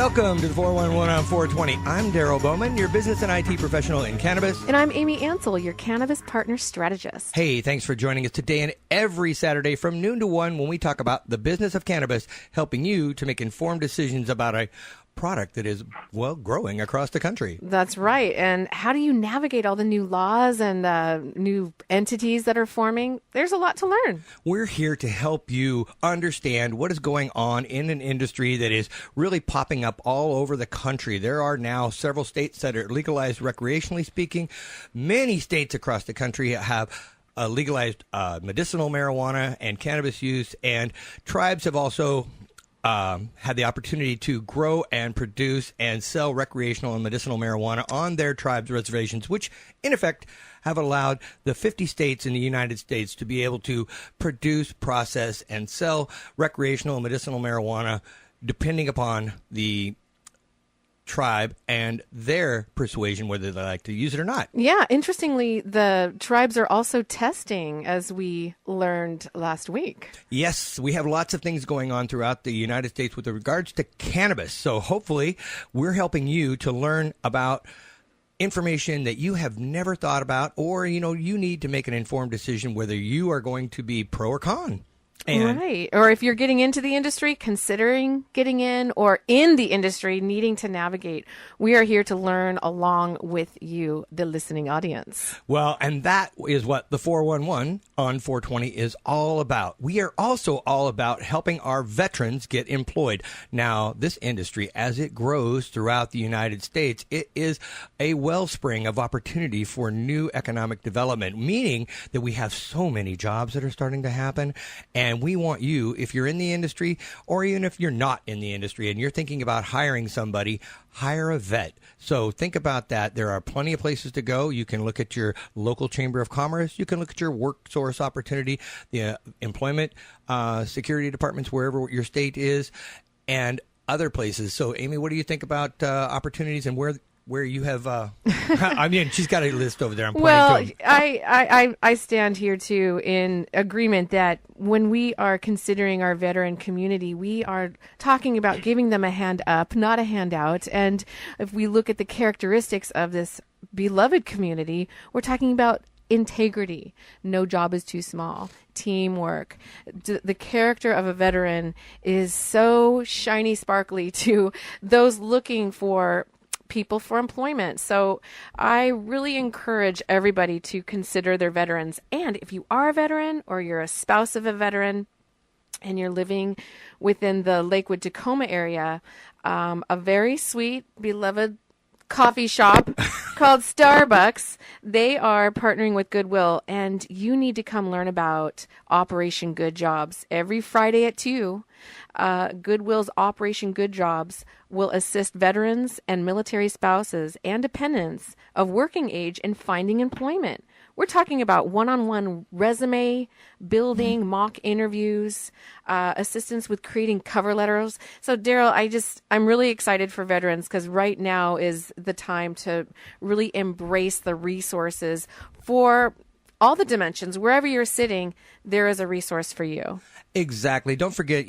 Welcome to the 411 on 420. I'm Daryl Bowman, your business and IT professional in cannabis. And I'm Amy Ansel, your cannabis partner strategist. Hey, thanks for joining us today and every Saturday from noon to 1 when we talk about the business of cannabis, helping you to make informed decisions about a product that is, well, growing across the country. That's right. And how do you navigate all the new laws and new entities that are forming? There's a lot to learn. We're here to help you understand what is going on in an industry that is really popping up all over the country. There are now several states that are legalized recreationally speaking. Many states across the country have legalized medicinal marijuana and cannabis use, and tribes have also had the opportunity to grow and produce and sell recreational and medicinal marijuana on their tribes' reservations, which in effect have allowed the 50 states in the United States to be able to produce, process, and sell recreational and medicinal marijuana depending upon the tribe and their persuasion whether they like to use it or not. Yeah, interestingly, the tribes are also testing, as we learned last week. Yes, we have lots of things going on throughout the United States with regards to cannabis. So hopefully we're helping you to learn about information that you have never thought about, or, you need to make an informed decision whether you are going to be pro or con. Right. Or if you're getting into the industry, considering getting in, or in the industry, needing to navigate, we are here to learn along with you, the listening audience. Well, and that is what the 411 on 420 is all about. We are also all about helping our veterans get employed. Now, this industry, as it grows throughout the United States, it is a wellspring of opportunity for new economic development, meaning that we have so many jobs that are starting to happen. And we want you, if you're in the industry, or even if you're not in the industry and you're thinking about hiring somebody, hire a vet. So think about that. There are plenty of places to go. You can look at your local chamber of commerce. You can look at your work source opportunity, the employment security departments, wherever your state is, and other places. So, Amy, what do you think about opportunities and where you have, I mean, she's got a list over there. I'm pointing to them. I stand here too in agreement that when we are considering our veteran community, we are talking about giving them a hand up, not a handout. And if we look at the characteristics of this beloved community, we're talking about integrity. No job is too small. Teamwork. The character of a veteran is so shiny, sparkly to those looking for people for employment. So I really encourage everybody to consider their veterans. And if you are a veteran or you're a spouse of a veteran and you're living within the Lakewood, Tacoma area, a very sweet, beloved coffee shop called Starbucks, they are partnering with Goodwill, and you need to come learn about Operation Good Jobs. Every Friday at 2, Goodwill's Operation Good Jobs will assist veterans and military spouses and dependents of working age in finding employment. We're talking about one-on-one resume building, mock interviews, assistance with creating cover letters. So, Daryl, I'm really excited for veterans because right now is the time to really embrace the resources for all the dimensions. Wherever you're sitting, there is a resource for you. Exactly. Don't forget,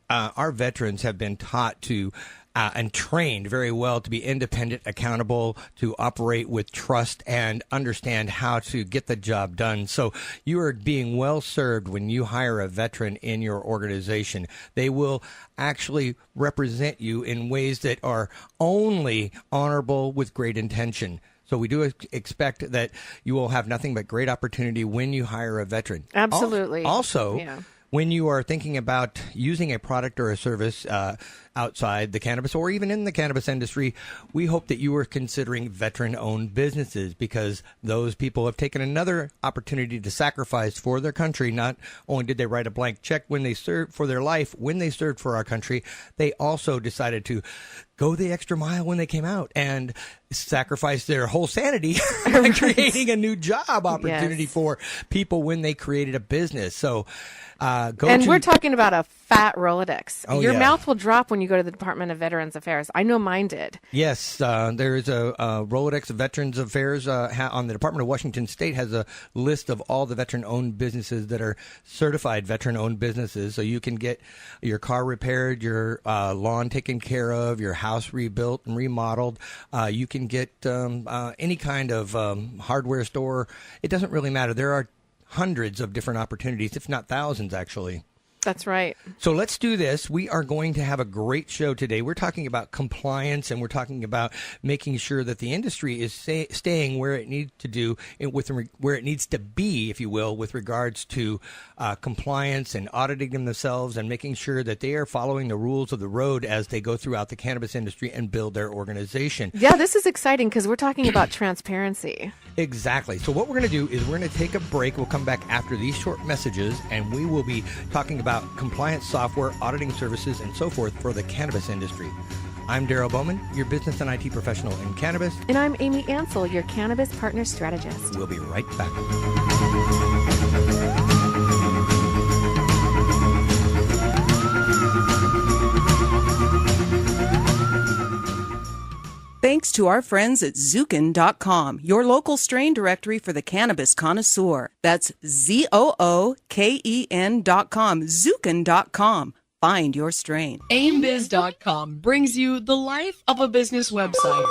our veterans have been taught to and trained very well to be independent, accountable, to operate with trust and understand how to get the job done. So you are being well served when you hire a veteran in your organization. They will actually represent you in ways that are only honorable with great intention. So we do expect that you will have nothing but great opportunity when you hire a veteran. Absolutely. Also, yeah. When you are thinking about using a product or a service outside the cannabis or even in the cannabis industry, we hope that you are considering veteran-owned businesses, because those people have taken another opportunity to sacrifice for their country. Not only did they write a blank check when they served for their life, when they served for our country, they also decided to go the extra mile when they came out and sacrifice their whole sanity by creating a new job opportunity for people when they created a business. So we're talking about a fat Rolodex. Your mouth will drop when you go to the Department of Veterans Affairs. I know mine did. Yes, there is a Rolodex of Veterans Affairs on the Department of Washington State has a list of all the veteran-owned businesses that are certified veteran-owned businesses. So you can get your car repaired, your lawn taken care of, your house rebuilt and remodeled. You can get any kind of hardware store. It doesn't really matter. There are hundreds of different opportunities, if not thousands, actually. That's right. So let's do this. We are going to have a great show today. We're talking about compliance, and we're talking about making sure that the industry is staying where it needs to do, where it needs to be, if you will, with regards to compliance and auditing themselves and making sure that they are following the rules of the road as they go throughout the cannabis industry and build their organization. Yeah, this is exciting because we're talking about transparency. Exactly. So what we're going to do is we're going to take a break. We'll come back after these short messages, and we will be talking about compliance software, auditing services, and so forth for the cannabis industry. I'm Daryl Bowman, your business and IT professional in cannabis. And I'm Amy Ansel, your cannabis partner strategist. We'll be right back. Thanks to our friends at Zookin.com, your local strain directory for the cannabis connoisseur. That's Zooken.com, Zookin.com. Find your strain. AimBiz.com brings you the life of a business website.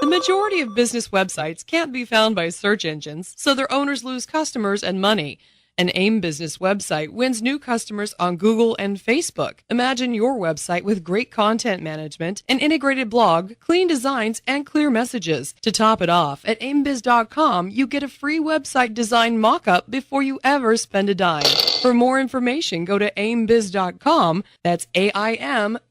The majority of business websites can't be found by search engines, so their owners lose customers and money. An AIM business website wins new customers on Google and Facebook. Imagine your website with great content management, an integrated blog, clean designs, and clear messages. To top it off, at aimbiz.com, you get a free website design mock-up before you ever spend a dime. For more information, go to aimbiz.com. That's AIMBIZ.com.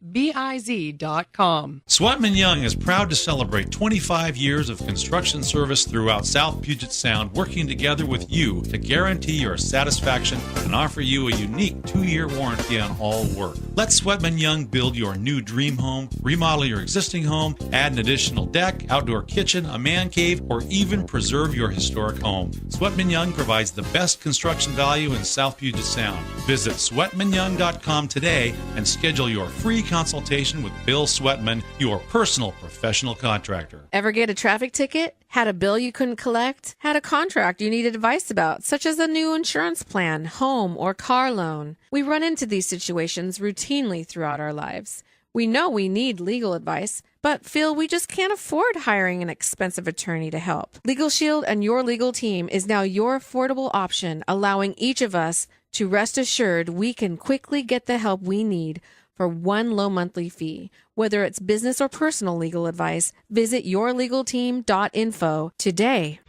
Sweatman Young is proud to celebrate 25 years of construction service throughout South Puget Sound, working together with you to guarantee your satisfaction and offer you a unique 2-year warranty on all work. Let Sweatman Young build your new dream home, remodel your existing home, add an additional deck, outdoor kitchen, a man cave, or even preserve your historic home. Sweatman Young provides the best construction value in South Puget Sound. Visit sweatmanyoung.com today and schedule your free consultation with Bill Sweatman, your personal professional contractor. Ever get a traffic ticket? Had a bill you couldn't collect? Had a contract you needed advice about, such as a new insurance plan, home, or car loan? We run into these situations routinely throughout our lives. We know we need legal advice, but feel we just can't afford hiring an expensive attorney to help. Legal Shield and your legal team is now your affordable option, allowing each of us to rest assured we can quickly get the help we need for one low monthly fee. Whether it's business or personal legal advice, visit yourlegalteam.info today.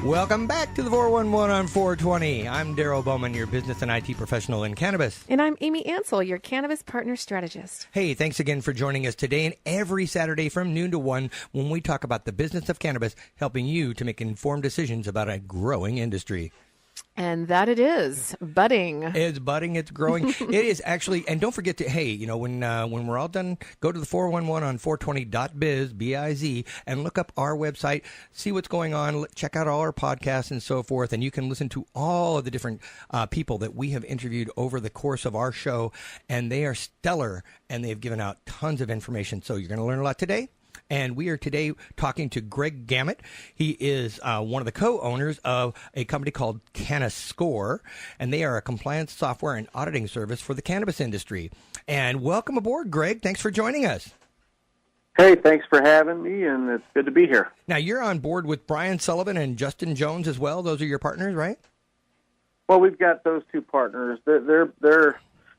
Welcome back to the 411 on 420. I'm Daryl Bowman, your business and IT professional in cannabis. And I'm Amy Ansel, your cannabis partner strategist. Hey, thanks again for joining us today and every Saturday from noon to 1 when we talk about the business of cannabis, helping you to make informed decisions about a growing industry. And that it is. Budding. It's budding. It's growing. It is actually, and don't forget to, hey, you know, when we're all done, go to the 411 on 420.biz, B-I-Z, and look up our website, see what's going on, check out all our podcasts and so forth, and you can listen to all of the different people that we have interviewed over the course of our show, and they are stellar, and they've given out tons of information. So you're going to learn a lot today. And we are today talking to Greg Gamet. He is one of the co-owners of a company called CannaScore, and they are a compliance software and auditing service for the cannabis industry. And welcome aboard, Greg. Thanks for joining us. Hey, thanks for having me, and it's good to be here. Now, you're on board with Brian Sullivan and Justin Jones as well. Those are your partners, right? Well, we've got those two partners.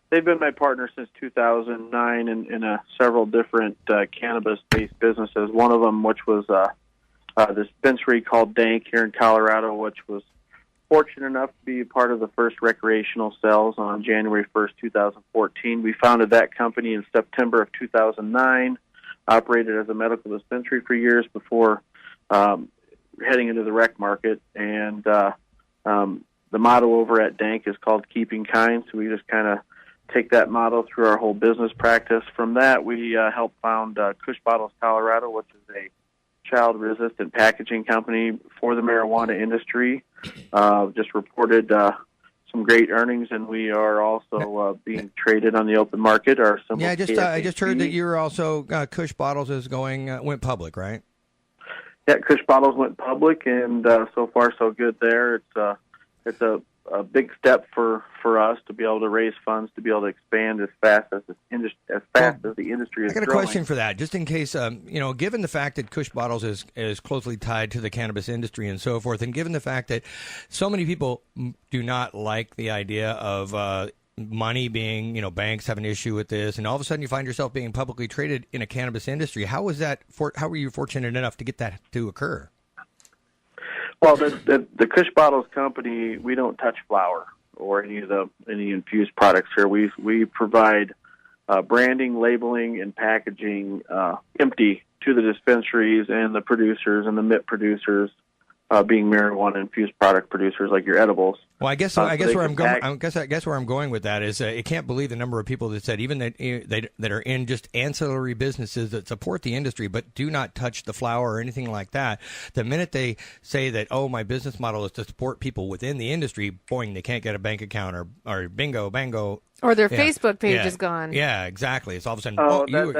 They've been my partner since 2009 in several different cannabis-based businesses. One of them, which was this dispensary called Dank here in Colorado, which was fortunate enough to be part of the first recreational sales on January 1st, 2014. We founded that company in September of 2009, operated as a medical dispensary for years before heading into the rec market. And the motto over at Dank is called Keeping Kind, so we just kind of take that model through our whole business practice. From that, we helped found Kush Bottles Colorado, which is a child-resistant packaging company for the marijuana industry. Just reported some great earnings, and we are also being traded on the open market. Our symbol I just heard that KSAC. you're also Kush Bottles is went public, right? Yeah, Kush Bottles went public, and so far so good there. It's a big step for us to be able to raise funds to be able to expand as fast as the industry is I got a growing. question for that, just in case. Given the fact that Kush Bottles is closely tied to the cannabis industry and so forth, and given the fact that so many people do not like the idea of money being, banks have an issue with this, and all of a sudden you find yourself being publicly traded in a cannabis industry. How was that? How were you fortunate enough to get that to occur? Well, the Kush Bottles company, we don't touch flower or any infused products here. We provide branding, labeling, and packaging empty to the dispensaries and the producers and the MIP producers, being marijuana infused product producers like your edibles. Well, I guess where I'm going. I guess where I'm going with that is, I can't believe the number of people that said even that are in just ancillary businesses that support the industry but do not touch the flower or anything like that. The minute they say that, oh, my business model is to support people within the industry, boing, they can't get a bank account or bingo, bango. Or their Facebook page is gone. Yeah, exactly. It's all of a sudden. All those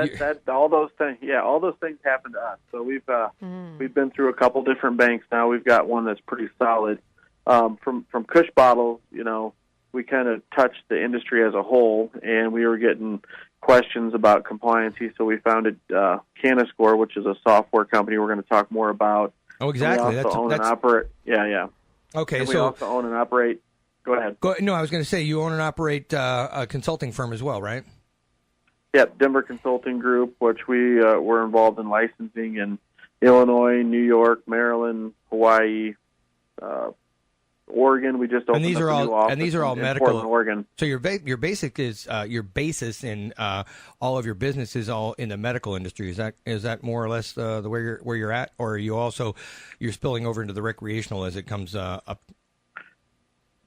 things. Yeah, all those things happen to us. So we've been through a couple different banks now. We've got one that's pretty solid. From Kush Bottles, we kind of touched the industry as a whole, and we were getting questions about compliancy. So we founded CannaScore, which is a software company we're going to talk more about. Oh, exactly. We also own and operate. Yeah. Okay, and we also own and operate. Go ahead. No, I was going to say you own and operate a consulting firm as well, right? Yep, Denver Consulting Group, which we were involved in licensing in Illinois, New York, Maryland, Hawaii, Oregon. We just opened up a new office in medical. Portland, Oregon. So your basic is your basis in all of your business is all in the medical industry. Is that more or less the where you're at, or are you also you're spilling over into the recreational as it comes up?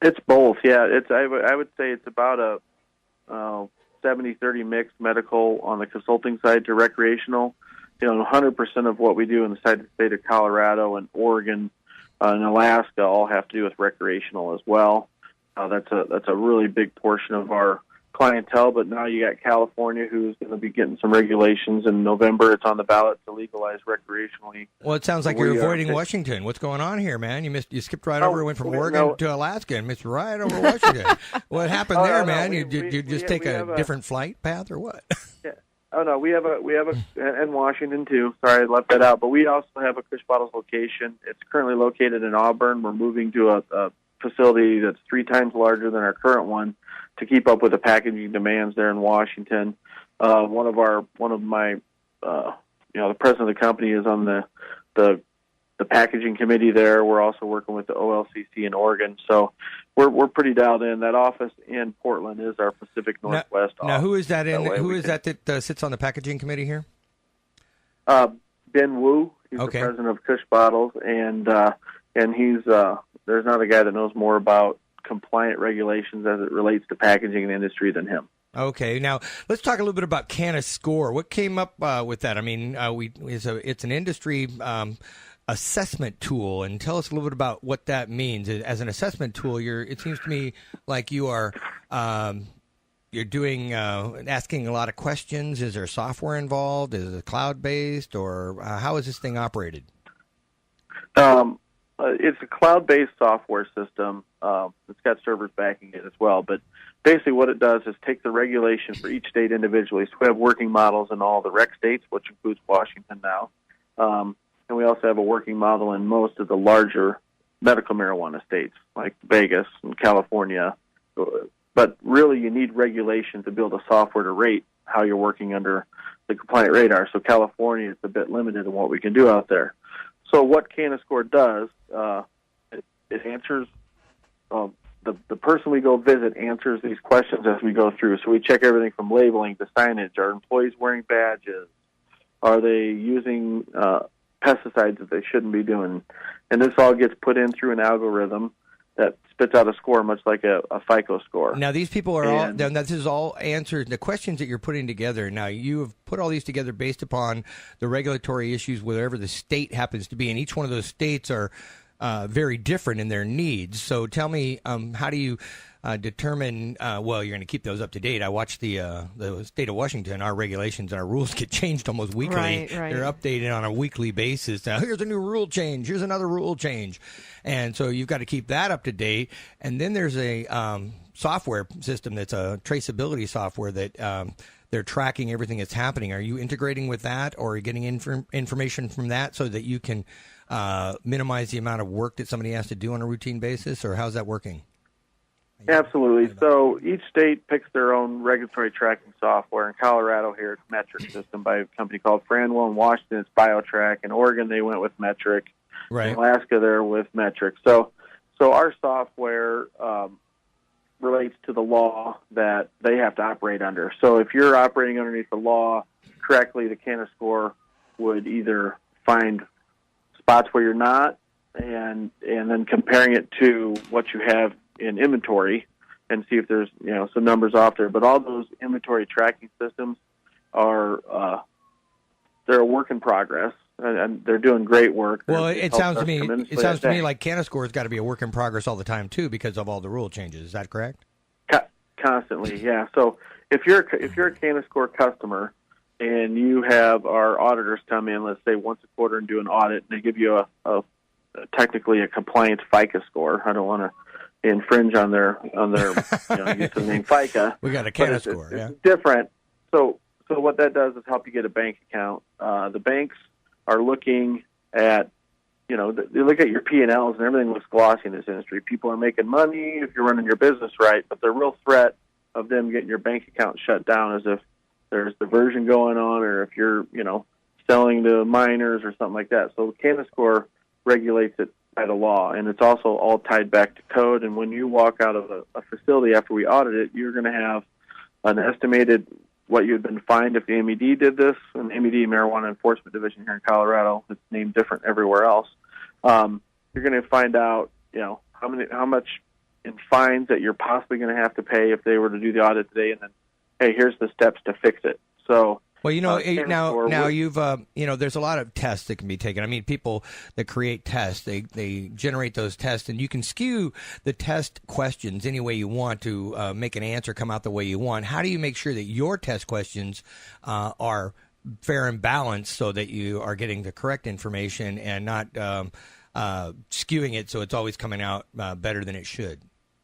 It's both. Yeah, I would say it's about a 70-30 mix medical on the consulting side to recreational. 100% of what we do in the state of Colorado and Oregon and Alaska all have to do with recreational as well. That's a really big portion of our clientele. But now you got California, who's going to be getting some regulations in November. It's on the ballot to legalize recreationally. Well, it sounds like you're avoiding Washington. What's going on here, man? You skipped right over, went from Oregon to Alaska, and missed right over Washington. What happened there, man? You just take a different flight path, or what? Yeah. Oh no, we have a in Washington too. Sorry, I left that out. But we also have a Kush Bottles location. It's currently located in Auburn. We're moving to a facility that's 3 times larger than our current one to keep up with the packaging demands there in Washington. The president of the company is on the packaging committee there. We're also working with the OLCC in Oregon. So we're pretty dialed in. That office in Portland is our Pacific Northwest office. Now, who is that in? Who is that sits on the packaging committee here? Ben Wu. He's the president of Kush Bottles, and he's there's not a guy that knows more about compliant regulations as it relates to packaging in the industry than him. Okay, now let's talk a little bit about CannaScore. What came up with that? I mean, it's an industry assessment tool, and tell us a little bit about what that means. As an assessment tool, it seems to me like you are you're doing asking a lot of questions. Is there software involved? Is it cloud based, or how is this thing operated? It's a cloud-based software system. It's got servers backing it as well. But basically what it does is take the regulation for each state individually. So we have working models in all the rec states, which includes Washington now. And we also have a working model in most of the larger medical marijuana states, like Vegas and California. But really you need regulation to build a software to rate how you're working under the compliant radar. So California is a bit limited in what we can do out there. So what CannaScore does, it answers, the person we go visit answers these questions as we go through. So we check everything from labeling to signage. Are employees wearing badges? Are they using pesticides that they shouldn't be doing? And this all gets put in through an algorithm, that spits out a score much like a FICO score. Now, these people are all, now this is all answers, the questions that you're putting together. Now, you have put all these together based upon the regulatory issues wherever the state happens to be, and each one of those states are very different in their needs. So tell me, how do you determine, well, you're going to keep those up to date. I watched the state of Washington, our regulations and our rules get changed almost weekly. Right. They're updated on a weekly basis. Now, here's a new rule change. Here's another rule change. And so you've got to keep that up to date. And then there's a software system that's a traceability software that they're tracking everything that's happening. Are you integrating with that, or are you getting information from that so that you can minimize the amount of work that somebody has to do on a routine basis, or how's that working? Absolutely. So each state picks their own regulatory tracking software. In Colorado here, it's Metric System by a company called 411. In Washington, it's BioTrack. In Oregon, they went with Metric. Right. In Alaska, they're with Metric. So our software relates to the law that they have to operate under. So if you're operating underneath the law correctly, the CannaScore would either find spots where you're not, and then comparing it to what you have in inventory and see if there's some numbers off there. But all those inventory tracking systems are they're a work in progress, and they're doing great work. Well, it sounds to me like CannaScore has got to be a work in progress all the time too, because of all the rule changes. Is that correct? Constantly, yeah. So if you're a CannaScore customer and you have our auditors come in, let's say once a quarter, and do an audit, and they give you a technically a compliance FICA score. I don't want to infringe on their use of the name FICA. We got a CannaScore, it's different. So what that does is help you get a bank account. The banks are looking at, they look at your P&Ls, and everything looks glossy in this industry. People are making money if you're running your business right, but the real threat of them getting your bank account shut down is if there's diversion going on, or if you're, selling to minors or something like that. So CannaScore regulates it by the law, and it's also all tied back to code. And when you walk out of a facility after we audit it, you're going to have an estimated what you've been fined if the MED did this. And the MED, Marijuana Enforcement Division here in Colorado, it's named different everywhere else. You're going to find out, how much in fines that you're possibly going to have to pay if they were to do the audit today, and then, hey, here's the steps to fix it. So. Well, now you've, there's a lot of tests that can be taken. I mean, people that create tests, they generate those tests, and you can skew the test questions any way you want to make an answer come out the way you want. How do you make sure that your test questions are fair and balanced so that you are getting the correct information and not skewing it so it's always coming out better than it should?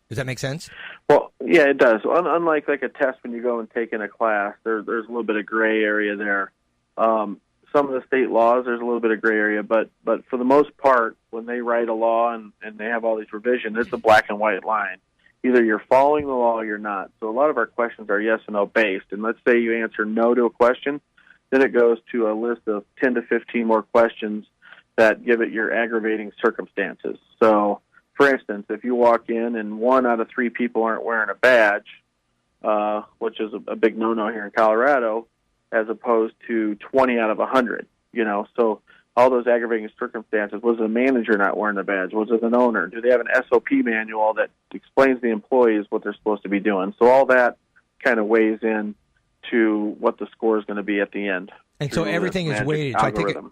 Does that make sense? Well, yeah, it does. Unlike like a test when you go and take in a class, there's a little bit of gray area there. Some of the state laws, there's a little bit of gray area, but for the most part, when they write a law and they have all these revisions, it's a black and white line. Either you're following the law or you're not. So a lot of our questions are yes and no based. And let's say you answer no to a question, then it goes to a list of 10 to 15 more questions that give it your aggravating circumstances. So, for instance, if you walk in and 1 out of 3 people aren't wearing a badge, which is a big no-no here in Colorado, as opposed to 20 out of 100, so all those aggravating circumstances. Was the manager not wearing a badge? Was it an owner? Do they have an SOP manual that explains to the employees what they're supposed to be doing? So all that kind of weighs in to what the score is going to be at the end. And so everything is weighted.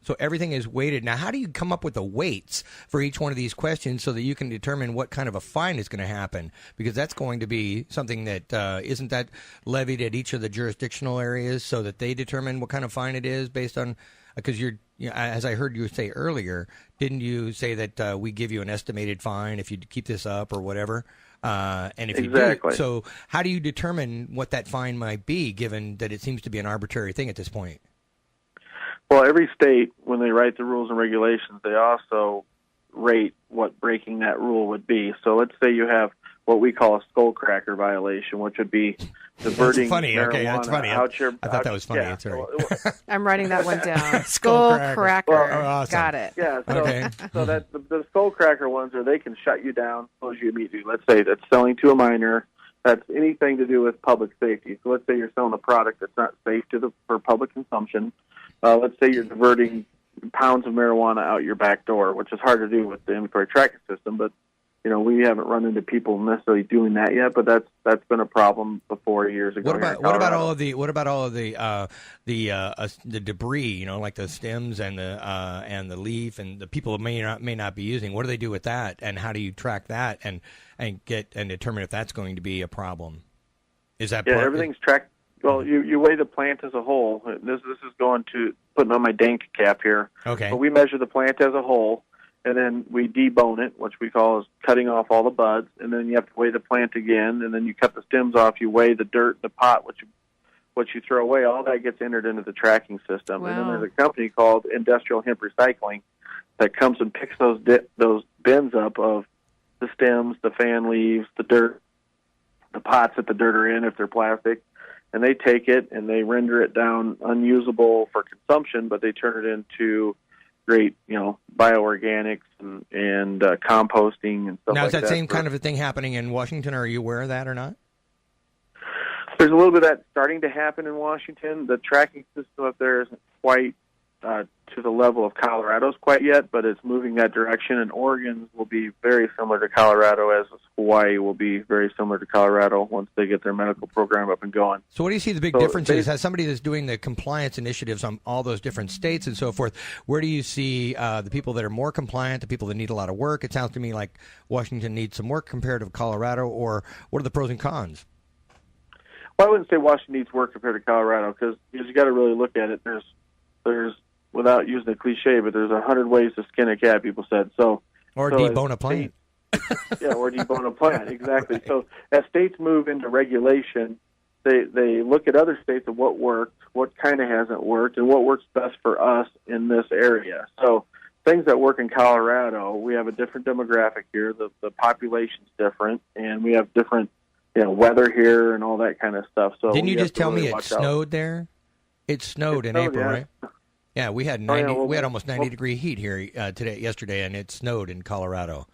So everything is weighted. Now, how do you come up with the weights for each one of these questions so that you can determine what kind of a fine is going to happen? Because that's going to be something that isn't that levied at each of the jurisdictional areas so that they determine what kind of fine it is based on. Because as I heard you say earlier, didn't you say that we give you an estimated fine if you keep this up or whatever? And if exactly. You do, so how do you determine what that fine might be, given that it seems to be an arbitrary thing at this point? Well, every state, when they write the rules and regulations, they also rate what breaking that rule would be. So let's say you have what we call a skullcracker violation, which would be diverting marijuana. Okay, that's funny. I thought that was funny. Yeah. Sorry. I'm writing that one down. Skullcracker. Awesome. Got it. Yeah. So, okay. So that the skullcracker ones are they can shut you down, close you immediately. Let's say that's selling to a minor. That's anything to do with public safety. So let's say you're selling a product that's not safe for public consumption. Let's say you're diverting pounds of marijuana out your back door, which is hard to do with the inventory tracking system, but we haven't run into people necessarily doing that yet, but that's been a problem before years ago. What about all of the debris? Like the stems and the leaf, and the people may not be using. What do they do with that, and how do you track that and determine if that's going to be a problem? Is that everything's tracked? Well, you weigh the plant as a whole. This is going to putting on my dank cap here. Okay. But we measure the plant as a whole, and then we debone it, which we call is cutting off all the buds, and then you have to weigh the plant again, and then you cut the stems off, you weigh the dirt, the pot, what you throw away, all that gets entered into the tracking system. Wow. And then there's a company called Industrial Hemp Recycling that comes and picks those bins up of the stems, the fan leaves, the dirt, the pots that the dirt are in if they're plastic, and they take it and they render it down unusable for consumption, but they turn it into great, bioorganics and composting and stuff like that. Now, is that same kind of a thing happening in Washington? Are you aware of that or not? There's a little bit of that starting to happen in Washington. The tracking system up there isn't quite to the level of Colorado's quite yet, but it's moving that direction, and Oregon's will be very similar to Colorado, as Hawaii will be very similar to Colorado once they get their medical program up and going. So what do you see the big differences? As somebody that's doing the compliance initiatives on all those different states and so forth, where do you see the people that are more compliant, the people that need a lot of work? It sounds to me like Washington needs some work compared to Colorado, or what are the pros and cons? Well, I wouldn't say Washington needs work compared to Colorado, because you got to really look at it. There's without using a cliche, but there's 100 ways to skin a cat, people said. Or debone a plant. Or debone a plant, exactly. Right. So as states move into regulation, they look at other states of what worked, what kind of hasn't worked, and what works best for us in this area. So things that work in Colorado, we have a different demographic here. The population's different, and we have different weather here and all that kind of stuff. So didn't you just tell me it snowed there? It snowed in April, right? Yeah, we had 90. We had almost 90-degree heat here yesterday, and it snowed in Colorado.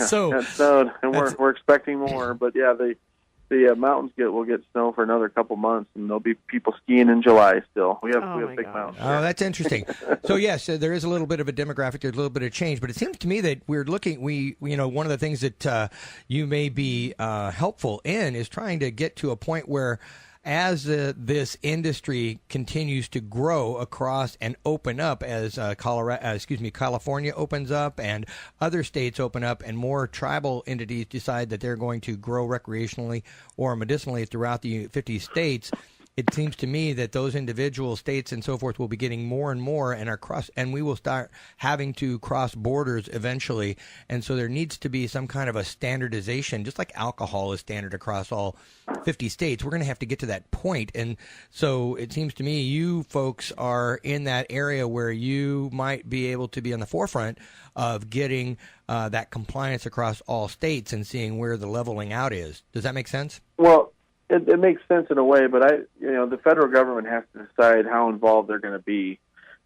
So it snowed, and we're expecting more. But yeah, the mountains will get snow for another couple months, and there'll be people skiing in July still. We have big mountains. Oh, that's interesting. So yes, there is a little bit of a demographic. There's a little bit of change, but it seems to me that we're looking. One of the things that you may be helpful in is trying to get to a point where, as this industry continues to grow across and open up, as California opens up and other states open up, and more tribal entities decide that they're going to grow recreationally or medicinally throughout the 50 states, it seems to me that those individual states and so forth will be getting more and more, and we will start having to cross borders eventually. And so there needs to be some kind of a standardization, just like alcohol is standard across all 50 states. We're going to have to get to that point. And so it seems to me you folks are in that area where you might be able to be on the forefront of getting that compliance across all states and seeing where the leveling out is. Does that make sense? Well, it makes sense in a way, but the federal government has to decide how involved they're going to be,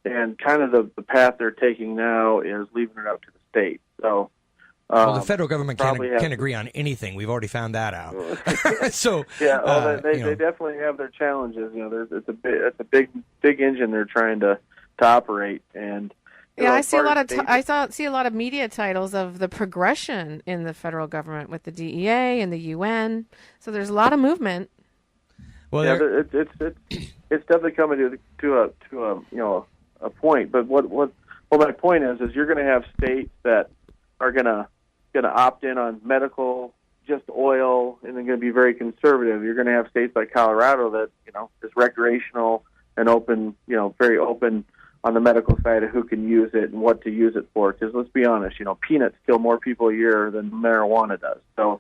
and kind of the path they're taking now is leaving it up to the state. So, the federal government can't agree on anything. We've already found that out. So, yeah, they definitely have their challenges. It's a big engine they're trying to operate, and. Yeah, I see a lot of media titles of the progression in the federal government with the DEA and the UN. So there's a lot of movement. Well, yeah, it's definitely coming to a point. But what my point is you're going to have states that are going to opt in on medical, just oil, and they're going to be very conservative. You're going to have states like Colorado that is recreational and open, very open on the medical side of who can use it and what to use it for. Because let's be honest, peanuts kill more people a year than marijuana does. So,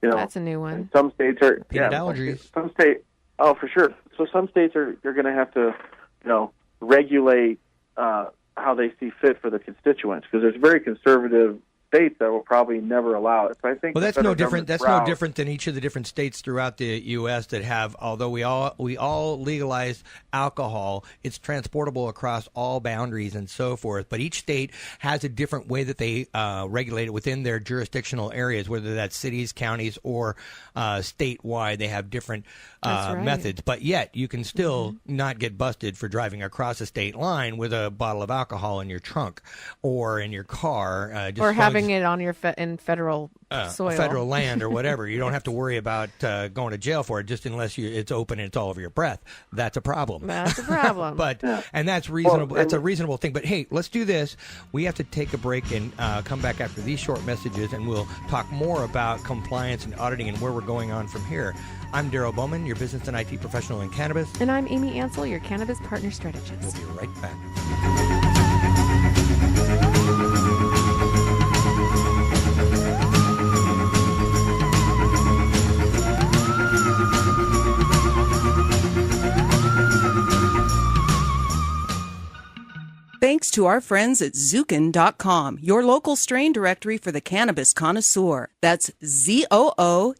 that's a new one. Some states are peanut allergies. Some states, for sure. So some states are going to have to, regulate how they see fit for the constituents, because there's very conservative states that will probably never allow it. So I think that's no different. That's no different than each of the different states throughout the U.S. that have. Although we all legalize alcohol, it's transportable across all boundaries and so forth. But each state has a different way that they regulate it within their jurisdictional areas, whether that's cities, counties, or statewide. They have different methods. But yet you can still not get busted for driving across a state line with a bottle of alcohol in your trunk or in your car, or having having it on your in federal soil, federal land or whatever. You don't have to worry about going to jail for it, just unless it's open and it's all over your breath. That's a problem. That's a problem. But and that's reasonable. That's a reasonable thing. But hey, let's do this. We have to take a break and come back after these short messages, and we'll talk more about compliance and auditing and where we're going on from here. I'm Daryl Bowman, your business and IT professional in cannabis. And I'm Amy Ansel, your cannabis partner strategist. We'll be right back. Thanks to our friends at Zukin.com, your local strain directory for the cannabis connoisseur. That's ZOOKEN.com,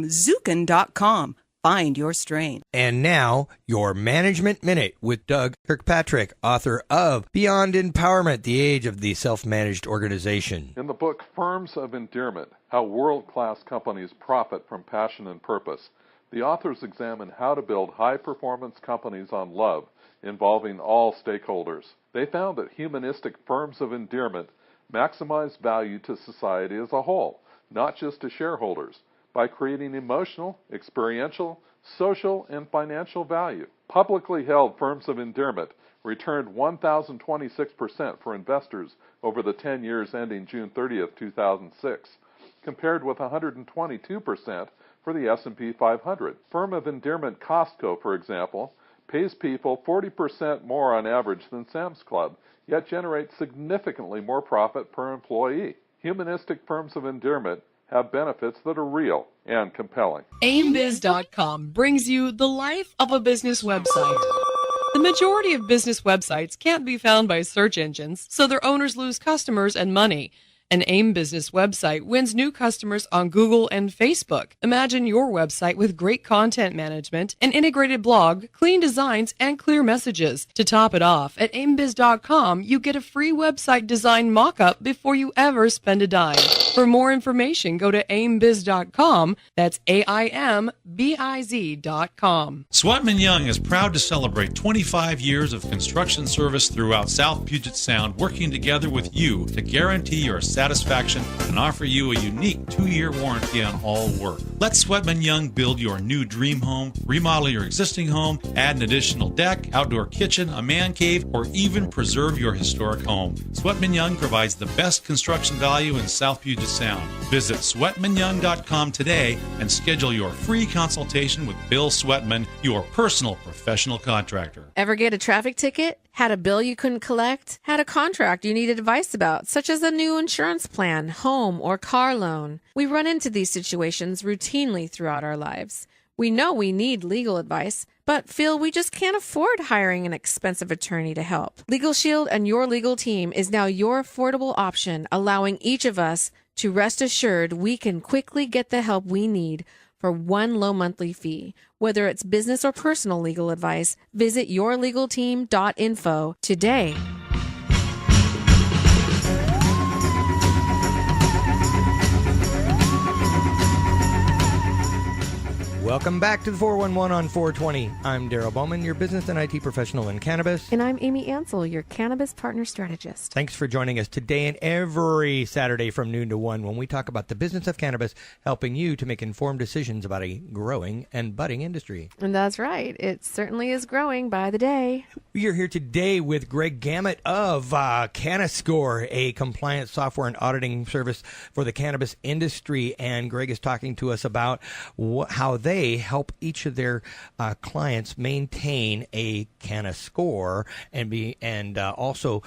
Zukin.com. Find your strain. And now, your Management Minute with Doug Kirkpatrick, author of Beyond Empowerment, The Age of the Self-Managed Organization. In the book Firms of Endearment, How World-Class Companies Profit from Passion and Purpose, the authors examine how to build high-performance companies on love, involving all stakeholders. They found that humanistic firms of endearment maximize value to society as a whole, not just to shareholders, by creating emotional, experiential, social, and financial value. Publicly held firms of endearment returned 1,026% for investors over the 10 years ending June 30th, 2006, compared with 122% for the S&P 500. Firm of endearment Costco, for example, pays people 40% more on average than Sam's Club, yet generates significantly more profit per employee. Humanistic firms of endearment have benefits that are real and compelling. AimBiz.com brings you the life of a business website. The majority of business websites can't be found by search engines, so their owners lose customers and money. An AIM Business website wins new customers on Google and Facebook. Imagine your website with great content management, an integrated blog, clean designs, and clear messages. To top it off, at AIMBiz.com, you get a free website design mock-up before you ever spend a dime. For more information, go to AIMBiz.com. That's AIMBIZ.com. Swetman Young is proud to celebrate 25 years of construction service throughout South Puget Sound, working together with you to guarantee your satisfaction and offer you a unique 2-year warranty on all work. Let Swetman Young build your new dream home, remodel your existing home, add an additional deck, outdoor kitchen, a man cave, or even preserve your historic home. Swetman Young provides the best construction value in South Puget Sound. Visit SwetmanYoung.com today and schedule your free consultation with Bill Swetman, your personal professional contractor. Ever get a traffic ticket? Had a bill you couldn't collect? Had a contract you needed advice about, such as a new insurance plan, home, or car loan? We run into these situations routinely throughout our lives. We know we need legal advice, but feel we just can't afford hiring an expensive attorney to help. Legal Shield and your legal team is now your affordable option, allowing each of us to rest assured we can quickly get the help we need for one low monthly fee. Whether it's business or personal legal advice, visit yourlegalteam.info today. Welcome back to the 411 on 420. I'm Daryl Bowman, your business and IT professional in cannabis. And I'm Amy Ansel, your cannabis partner strategist. Thanks for joining us today and every Saturday from noon to 1 when we talk about the business of cannabis, helping you to make informed decisions about a growing and budding industry. And that's right. It certainly is growing by the day. We are here today with Greg Gamet of CannaScore, a compliance software and auditing service for the cannabis industry. And Greg is talking to us about how they help each of their clients maintain a CannaScore and also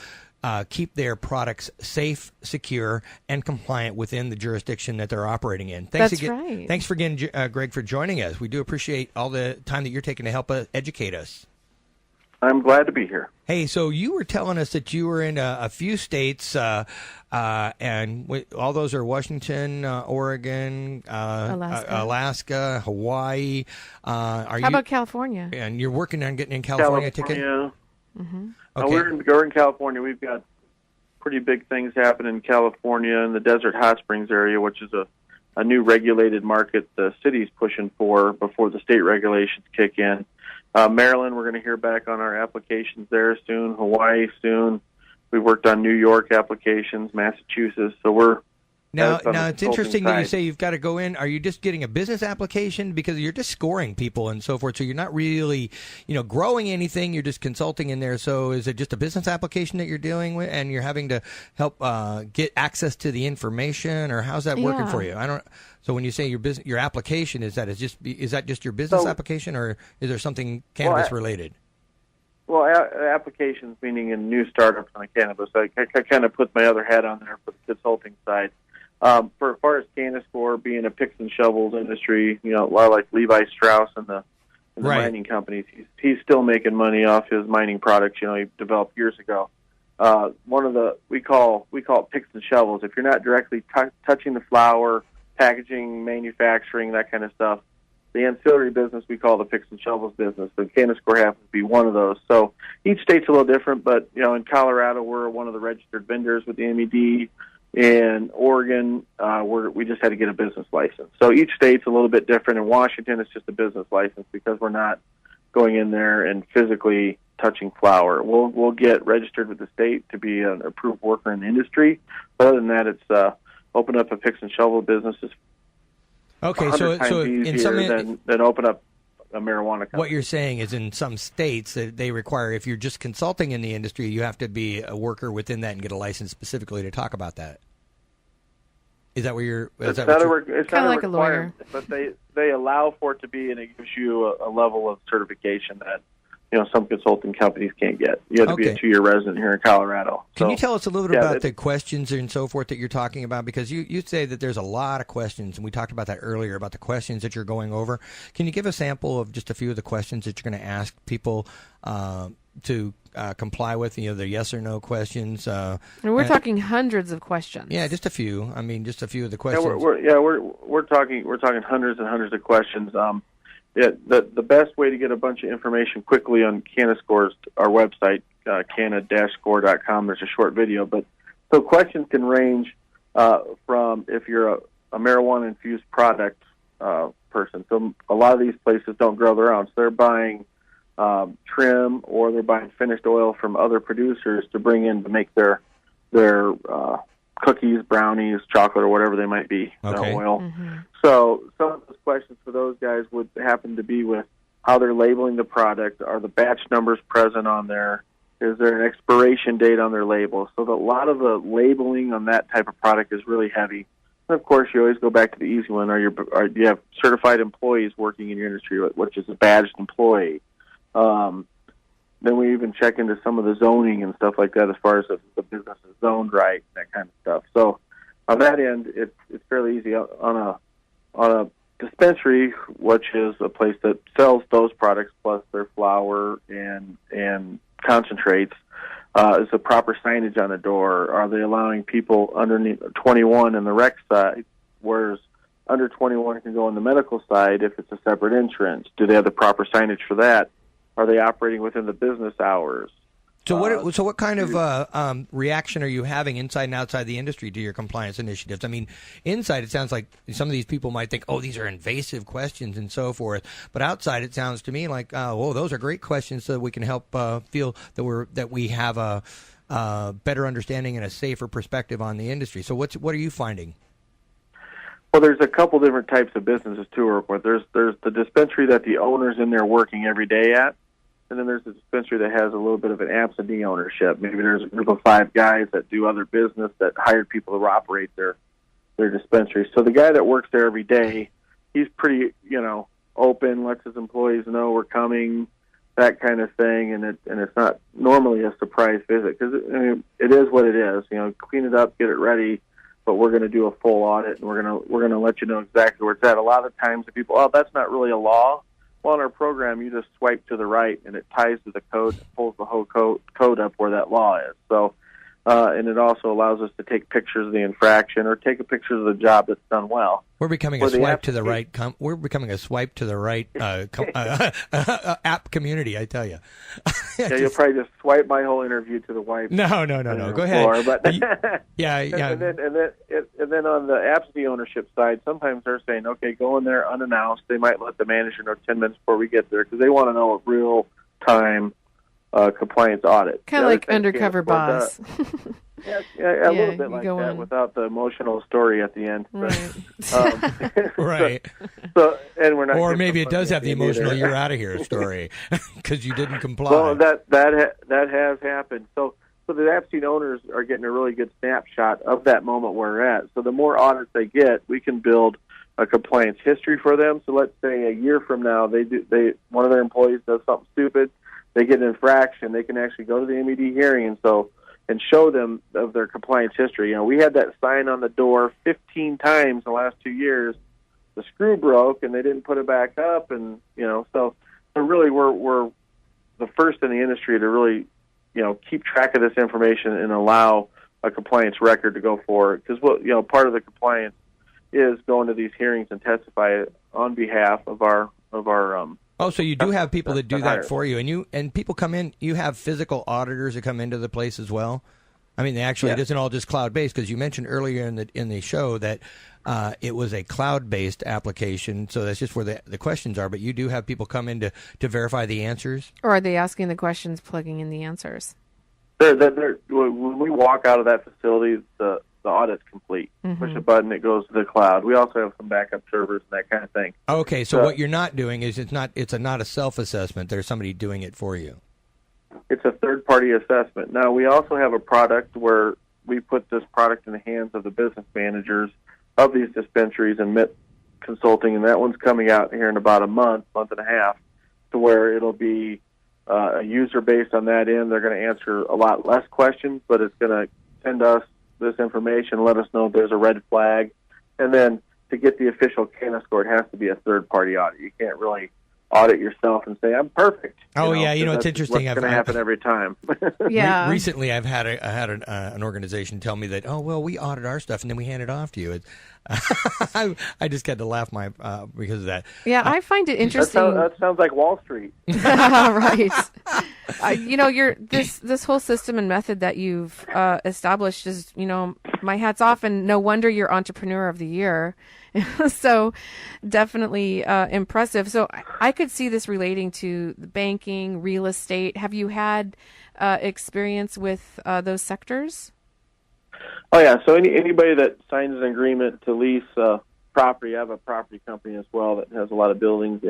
keep their products safe, secure, and compliant within the jurisdiction that they're operating in. That's right. Thanks again, Greg, for joining us. We do appreciate all the time that you're taking to help educate us. I'm glad to be here. Hey, so you were telling us that you were in a few states, and all those are Washington, Oregon, Alaska, Hawaii. How about California? And you're working on getting in California ticket? Mm-hmm. Okay. We're in California. We've got pretty big things happening in California in the Desert Hot Springs area, which is a new regulated market the city's pushing for before the state regulations kick in. Maryland, we're going to hear back on our applications there soon. Hawaii soon. We've worked on New York applications, Massachusetts. So we're Now, that's on the it's interesting that you side. say you've got to go in. Are you just getting a business application because you're just scoring people and so forth? So you're not really, growing anything. You're just consulting in there. So is it just a business application that you're dealing with, and you're having to help get access to the information, or how's that working for you? I don't. So when you say your application, is that just your business application, or is there something cannabis related? Well, applications meaning in new startups on the cannabis. I kind of put my other hat on there for the consulting side. For as far as CannaScore being a picks and shovels industry, a lot like Levi Strauss and the mining companies, he's still making money off his mining products. He developed years ago. We call it picks and shovels. If you're not directly touching the flower, packaging, manufacturing, that kind of stuff, the ancillary business we call the picks and shovels business. The CannaScore happens to be one of those. So each state's a little different, but in Colorado we're one of the registered vendors with the MED. In Oregon, we just had to get a business license. So each state's a little bit different. In Washington, it's just a business license because we're not going in there and physically touching flower. We'll get registered with the state to be an approved worker in the industry. But other than that, it's open up a picks and shovel business is Okay, 100 times so easier in some than open up a marijuana company. What you're saying is in some states that they require, if you're just consulting in the industry, you have to be a worker within that and get a license specifically to talk about that. Is that where you're? It's not a like a lawyer, but they allow for it to be, and it gives you a level of certification that some consulting companies can't get. You have to be a 2-year resident here in Colorado. Can you tell us a little bit about the questions and so forth that you're talking about? Because you say that there's a lot of questions, and we talked about that earlier, about the questions that you're going over. Can you give a sample of just a few of the questions that you're going to ask people to comply with, the yes or no questions? And we're talking hundreds of questions. Yeah, just a few. I mean, just a few of the questions. We're talking hundreds and hundreds of questions. The best way to get a bunch of information quickly on CannaScore's our website, canna-score.com. There's a short video, but so questions can range from if you're a marijuana infused product person. So a lot of these places don't grow their own, so they're buying trim or they're buying finished oil from other producers to bring in to make their cookies, brownies, chocolate, or whatever they might be, oil. Mm-hmm. So some of those questions for those guys would happen to be with how they're labeling the product. Are the batch numbers present on there? Is there an expiration date on their label? So a lot of the labeling on that type of product is really heavy. And, of course, you always go back to the easy one. Do you have certified employees working in your industry, which is a badged employee? Then we even check into some of the zoning and stuff like that as far as the business is zoned right, that kind of stuff. So on that end, it's fairly easy. On a dispensary, which is a place that sells those products plus their flour and concentrates, is the proper signage on the door? Are they allowing people underneath 21 in the rec side, whereas under 21 can go on the medical side if it's a separate entrance? Do they have the proper signage for that? Are they operating within the business hours? So what kind of reaction are you having inside and outside the industry to your compliance initiatives? I mean, inside it sounds like some of these people might think, oh, these are invasive questions and so forth. But outside it sounds to me like, those are great questions so that we can help feel that we have a better understanding and a safer perspective on the industry. So what are you finding? Well, there's a couple different types of businesses to work with. There's the dispensary that the owner's in there working every day at. And then there's a dispensary that has a little bit of an absentee ownership. Maybe there's a group of 5 guys that do other business that hired people to operate their dispensary. So the guy that works there every day, he's pretty, open, lets his employees know we're coming, that kind of thing. And it's not normally a surprise visit because it is what it is. Clean it up, get it ready. But we're going to do a full audit, and we're going to let you know exactly where it's at. A lot of times, the people, that's not really a law. Well, in our program, you just swipe to the right, and it ties to the code, and pulls the whole code up where that law is. So, and it also allows us to take pictures of the infraction or take a picture of the job that's done well. We're becoming a swipe to the right. We're becoming a swipe to the right app community. I tell you. You'll probably just swipe my whole interview to the wife. No. Go ahead. But yeah. And then on the absentee ownership side, sometimes they're saying, okay, go in there unannounced. They might let the manager know 10 minutes before we get there because they want to know a real time compliance audit. Kind of like Undercover Boss. Yeah, a little bit like that in. without the emotional story at the end. Right. Right. So, and we're not. Or maybe it does have the emotional "you're out of here" story because you didn't comply. Well, that has happened. So the Epstein owners are getting a really good snapshot of that moment we're at. So the more audits they get, we can build a compliance history for them. So let's say a year from now, one of their employees does something stupid, they get an infraction, they can actually go to the MED hearing and show them of their compliance history. You know, we had that sign on the door 15 times in the last 2 years. The screw broke and they didn't put it back up, and so really we're the first in the industry to really keep track of this information and allow a compliance record to go forward, because part of the compliance is going to these hearings and testify on behalf of our Oh, so you do have people that do that for you, and people come in. You have physical auditors that come into the place as well. I mean, it isn't all just cloud-based, because you mentioned earlier in the show that it was a cloud-based application. So that's just where the questions are. But you do have people come in to verify the answers. Or are they asking the questions, plugging in the answers? When we walk out of that facility, the audit's complete. Mm-hmm. Push a button, it goes to the cloud. We also have some backup servers and that kind of thing. Okay, so what you're not doing is it's not a self-assessment. There's somebody doing it for you. It's a third-party assessment. Now, we also have a product where we put this product in the hands of the business managers of these dispensaries and MIT Consulting, and that one's coming out here in about a month and a half, to where it'll be a user based on that end. They're going to answer a lot less questions, but it's going to send us this information, let us know if there's a red flag, and then to get the official CannaScore, it has to be a third-party audit. You can't really audit yourself and say, I'm perfect. It's interesting. It's going to happen every time. Yeah. Recently, I've had an organization tell me that, we audit our stuff and then we hand it off to you. I just had to laugh because of that. Yeah, I find it interesting. That sounds like Wall Street. Right. This whole system and method that you've established is, my hat's off, and no wonder you're Entrepreneur of the Year. So definitely impressive. So I could see this relating to the banking, real estate. Have you had experience with those sectors? Oh, yeah. So anybody that signs an agreement to lease property, I have a property company as well that has a lot of buildings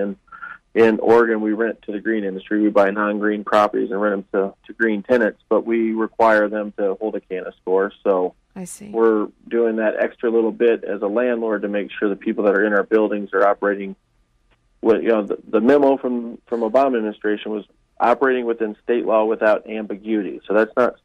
in Oregon. We rent to the green industry. We buy non-green properties and rent them to green tenants, but we require them to hold a CannaScore. So I see. We're doing that extra little bit as a landlord to make sure the people that are in our buildings are operating with, the memo from Obama administration was operating within state law without ambiguity. So that's not,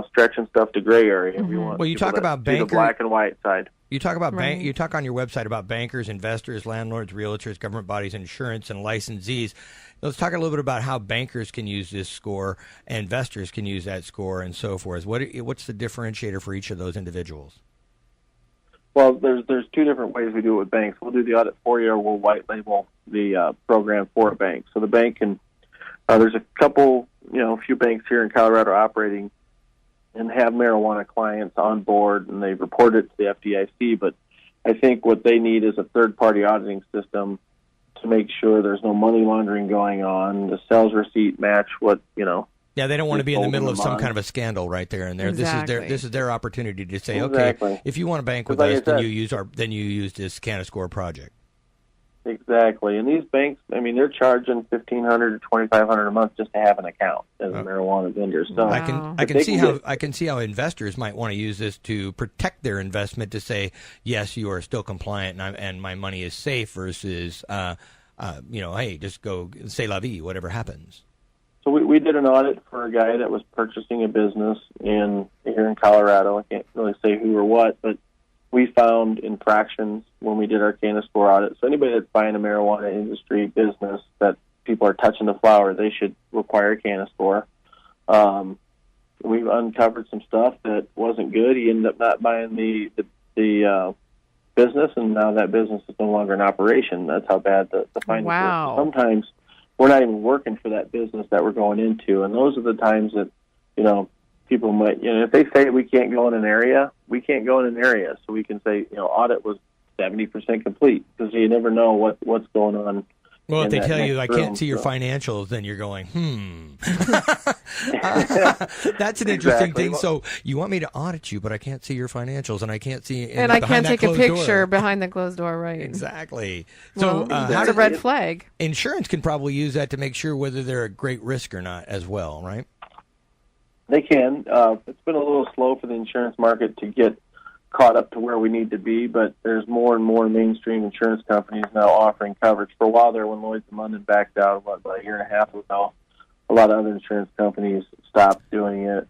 stretching stuff to gray area. Mm-hmm. We want you talk about the black and white side. You talk about Right. You talk on your website about bankers, investors, landlords, realtors, government bodies, insurance, and licensees. Let's talk a little bit about how bankers can use this score, and investors can use that score, and so forth. What's the differentiator for each of those individuals? Well, there's two different ways we do it with banks. We'll do the audit for you, or we'll white label the program for a bank. So the bank can. There's a few banks here in Colorado operating and have marijuana clients on board, and they report it to the FDIC. But I think what they need is a third-party auditing system to make sure there's no money laundering going on. The sales receipt match what. Yeah, they don't want to be in the middle of some kind of a scandal right there and there. Exactly. This is their opportunity to say, Exactly. okay, if you want to bank with Like us, I then you use this CannaScore project. Exactly, and these banks, they're charging $1,500 to $2,500 a month just to have an account as a marijuana vendor. So Wow. I can see how investors might want to use this to protect their investment, to say, yes, you are still compliant and my money is safe, versus hey, just go say la vie, whatever happens. So we did an audit for a guy that was purchasing a business here in Colorado. I can't really say who or what, but we found infractions when we did our CannaScore audit. So anybody that's buying a marijuana industry business that people are touching the flower, they should require a CannaScore. We've uncovered some stuff that wasn't good. He ended up not buying the business, and now that business is no longer in operation. That's how bad the findings Wow. were. Sometimes we're not even working for that business that we're going into, and those are the times that, people might, if they say we can't go in an area, we can't go in an area. So we can say, audit was 70% complete, because you never know what's going on Well, if in they that tell you I next can't room, see your so. financials, then you're going, That's an interesting Exactly. thing. So you want me to audit you, but I can't see your financials, and I can't see And I behind can't that take a closed picture door. behind the closed door, right? Exactly. So Well, how that's a does red flag. insurance can probably use that to make sure whether they're a great risk or not as well, right? They can. It's been a little slow for the insurance market to get caught up to where we need to be, but there's more and more mainstream insurance companies now offering coverage. For a while there, when Lloyd's of London backed out about a year and a half ago, a lot of other insurance companies stopped doing it,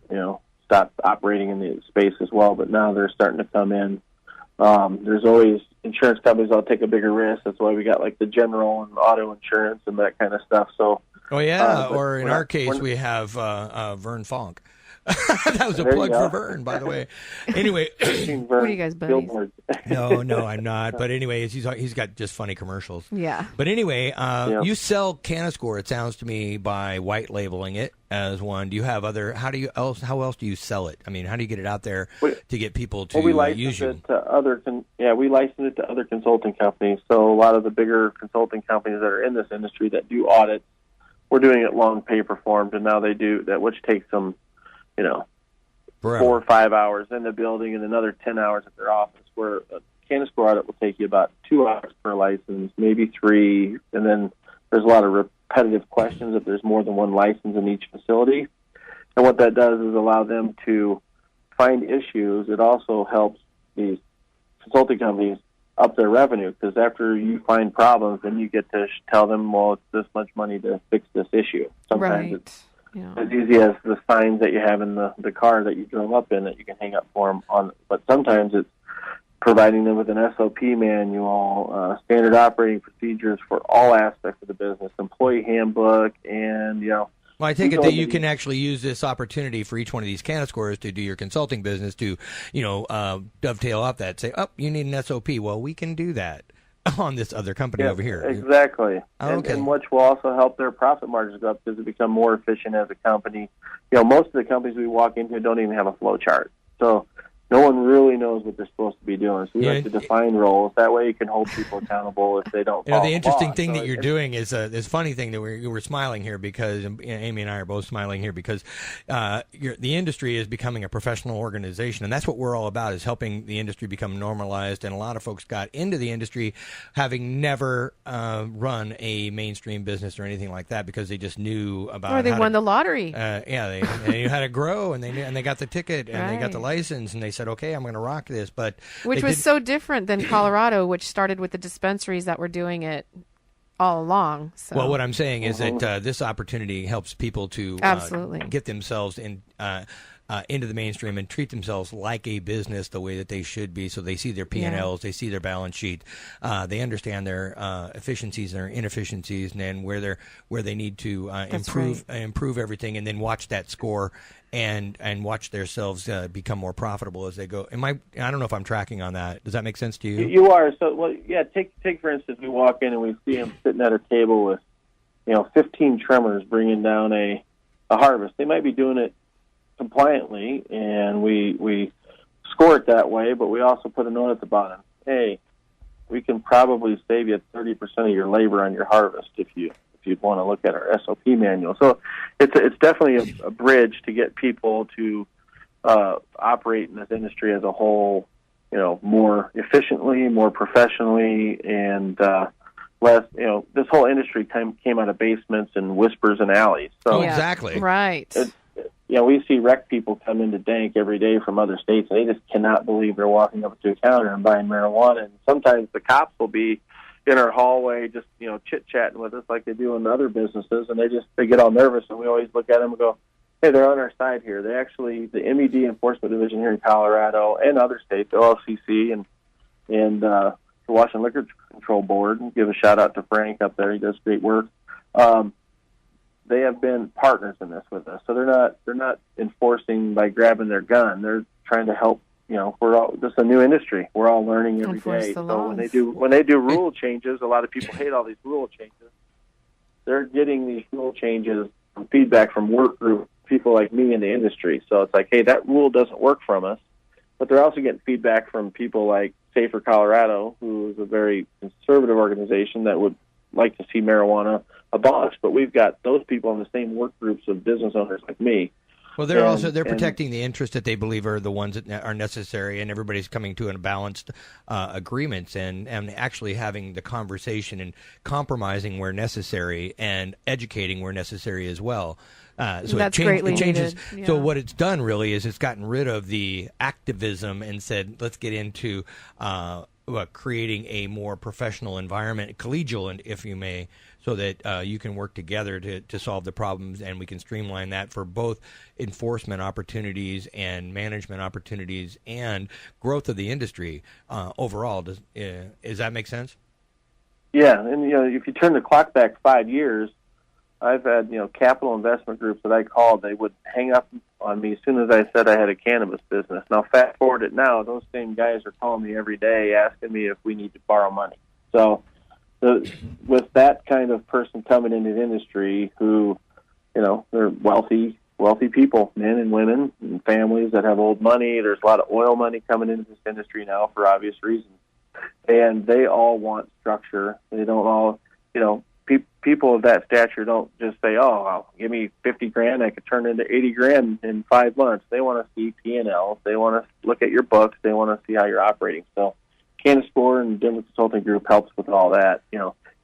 stopped operating in the space as well, but now they're starting to come in. There's always insurance companies that'll take a bigger risk. That's why we got like the general and auto insurance and that kind of stuff. So, Oh, yeah. but Or in we're our not- case, we're- we have Vern Funk. That was a There you plug go. for Vern, by the way. Anyway, What are you guys, buddies? Billboards. no, I'm not. But anyway, he's got just funny commercials. Yeah. But anyway, Yeah. you sell CannaScore, it sounds to me, by white labeling it as one. Do you have other? How else do you sell it? I mean, how do you get it out there to get people to we use license you? it to other. We license it to other consulting companies. So a lot of the bigger consulting companies that are in this industry that do audits, we're doing it long paper formed, and now they do that, which takes them, Forever. 4 or 5 hours in the building and another 10 hours at their office. Where a CannaScore audit will take you about 2 hours per license, maybe 3, and then there's a lot of repetitive questions if there's more than one license in each facility. And what that does is allow them to find issues. It also helps these consulting companies up their revenue, because after you find problems, then you get to tell them, well, it's this much money to fix this issue. Sometimes it's Yeah. as easy as the signs that you have in the car that you drove up in that you can hang up for them on. But sometimes it's providing them with an SOP manual, standard operating procedures for all aspects of the business, employee handbook, and, Well, I take it that you can actually use this opportunity for each one of these CannaScores to do your consulting business to, dovetail off that. Say, you need an SOP. Well, we can do that on this other company over here. Exactly. Okay. And which will also help their profit margins go up because they become more efficient as a company. Most of the companies we walk into don't even have a flow chart. So no one really knows what they're supposed to be doing. So we like to define roles. That way you can hold people accountable if they don't follow The interesting law. thing So that you're doing is this funny thing that we're smiling here because Amy and I are both smiling here because the industry is becoming a professional organization, and that's what we're all about, is helping the industry become normalized. And a lot of folks got into the industry having never run a mainstream business or anything like that because they just knew about Or they won the lottery. they knew how to grow, and they got the ticket and they got the license, and they said, okay, I'm going to rock this. But Which was so different than Colorado, which started with the dispensaries that were doing it all along. So. Well, what I'm saying is that this opportunity helps people to Absolutely get themselves into the mainstream and treat themselves like a business the way that they should be. So they see their P&Ls, they see their balance sheet, they understand their efficiencies and their inefficiencies, and then where they need to improve everything, and then watch that score and watch themselves become more profitable as they go. I don't know if I'm tracking on that. Does that make sense to you? You are. So, take for instance, we walk in and we see them sitting at a table with, 15 trimmers bringing down a harvest. They might be doing it compliantly, and we score it that way, but we also put a note at the bottom. Hey, we can probably save you 30% of your labor on your harvest if you'd want to look at our SOP manual. So it's definitely a bridge to get people to operate in this industry as a whole, more efficiently, more professionally, and less. This whole industry came out of basements and whispers and alleys. So exactly right. We see rec people come into Dank every day from other states, and they just cannot believe they're walking up to a counter and buying marijuana. And sometimes the cops will be in our hallway just, chit-chatting with us like they do in other businesses, and they get all nervous, and we always look at them and go, hey, they're on our side here. They actually, the MED Enforcement Division here in Colorado and other states, OLCC and the Washington Liquor Control Board, and give a shout-out to Frank up there. He does great work. They have been partners in this with us, so they're not enforcing by grabbing their gun. They're trying to help. This is a new industry. We're all learning every day. So when they do rule changes, a lot of people hate all these rule changes. They're getting these rule changes from feedback from work group people like me in the industry. So it's like, hey, that rule doesn't work from us. But they're also getting feedback from people like Safer Colorado, who is a very conservative organization that would like to see marijuana abolished, but we've got those people in the same work groups of business owners like me. Well, they're protecting the interests that they believe are the ones that are necessary, and everybody's coming to a balanced agreements and actually having the conversation and compromising where necessary and educating where necessary as well. So that's it changes. needed. So Yeah. what it's done really is it's gotten rid of the activism and said, let's get into creating a more professional environment, collegial, if you may, so that you can work together to solve the problems, and we can streamline that for both enforcement opportunities and management opportunities and growth of the industry overall. Does that make sense? Yeah, and if you turn the clock back 5 years, I've had capital investment groups that I called. They would hang up on me as soon as I said I had a cannabis business. Now fast forward it now, those same guys are calling me every day asking me if we need to borrow money. So with that kind of person coming into the industry, who they're wealthy people, men and women and families that have old money. There's a lot of oil money coming into this industry now for obvious reasons, and they all want structure. They don't all people of that stature don't just say, "Oh, give me $50,000, I could turn into $80,000 in 5 months." They want to see P&Ls. They want to look at your books. They want to see how you're operating. So, CannaScore and Denver Consulting Group helps with all that. It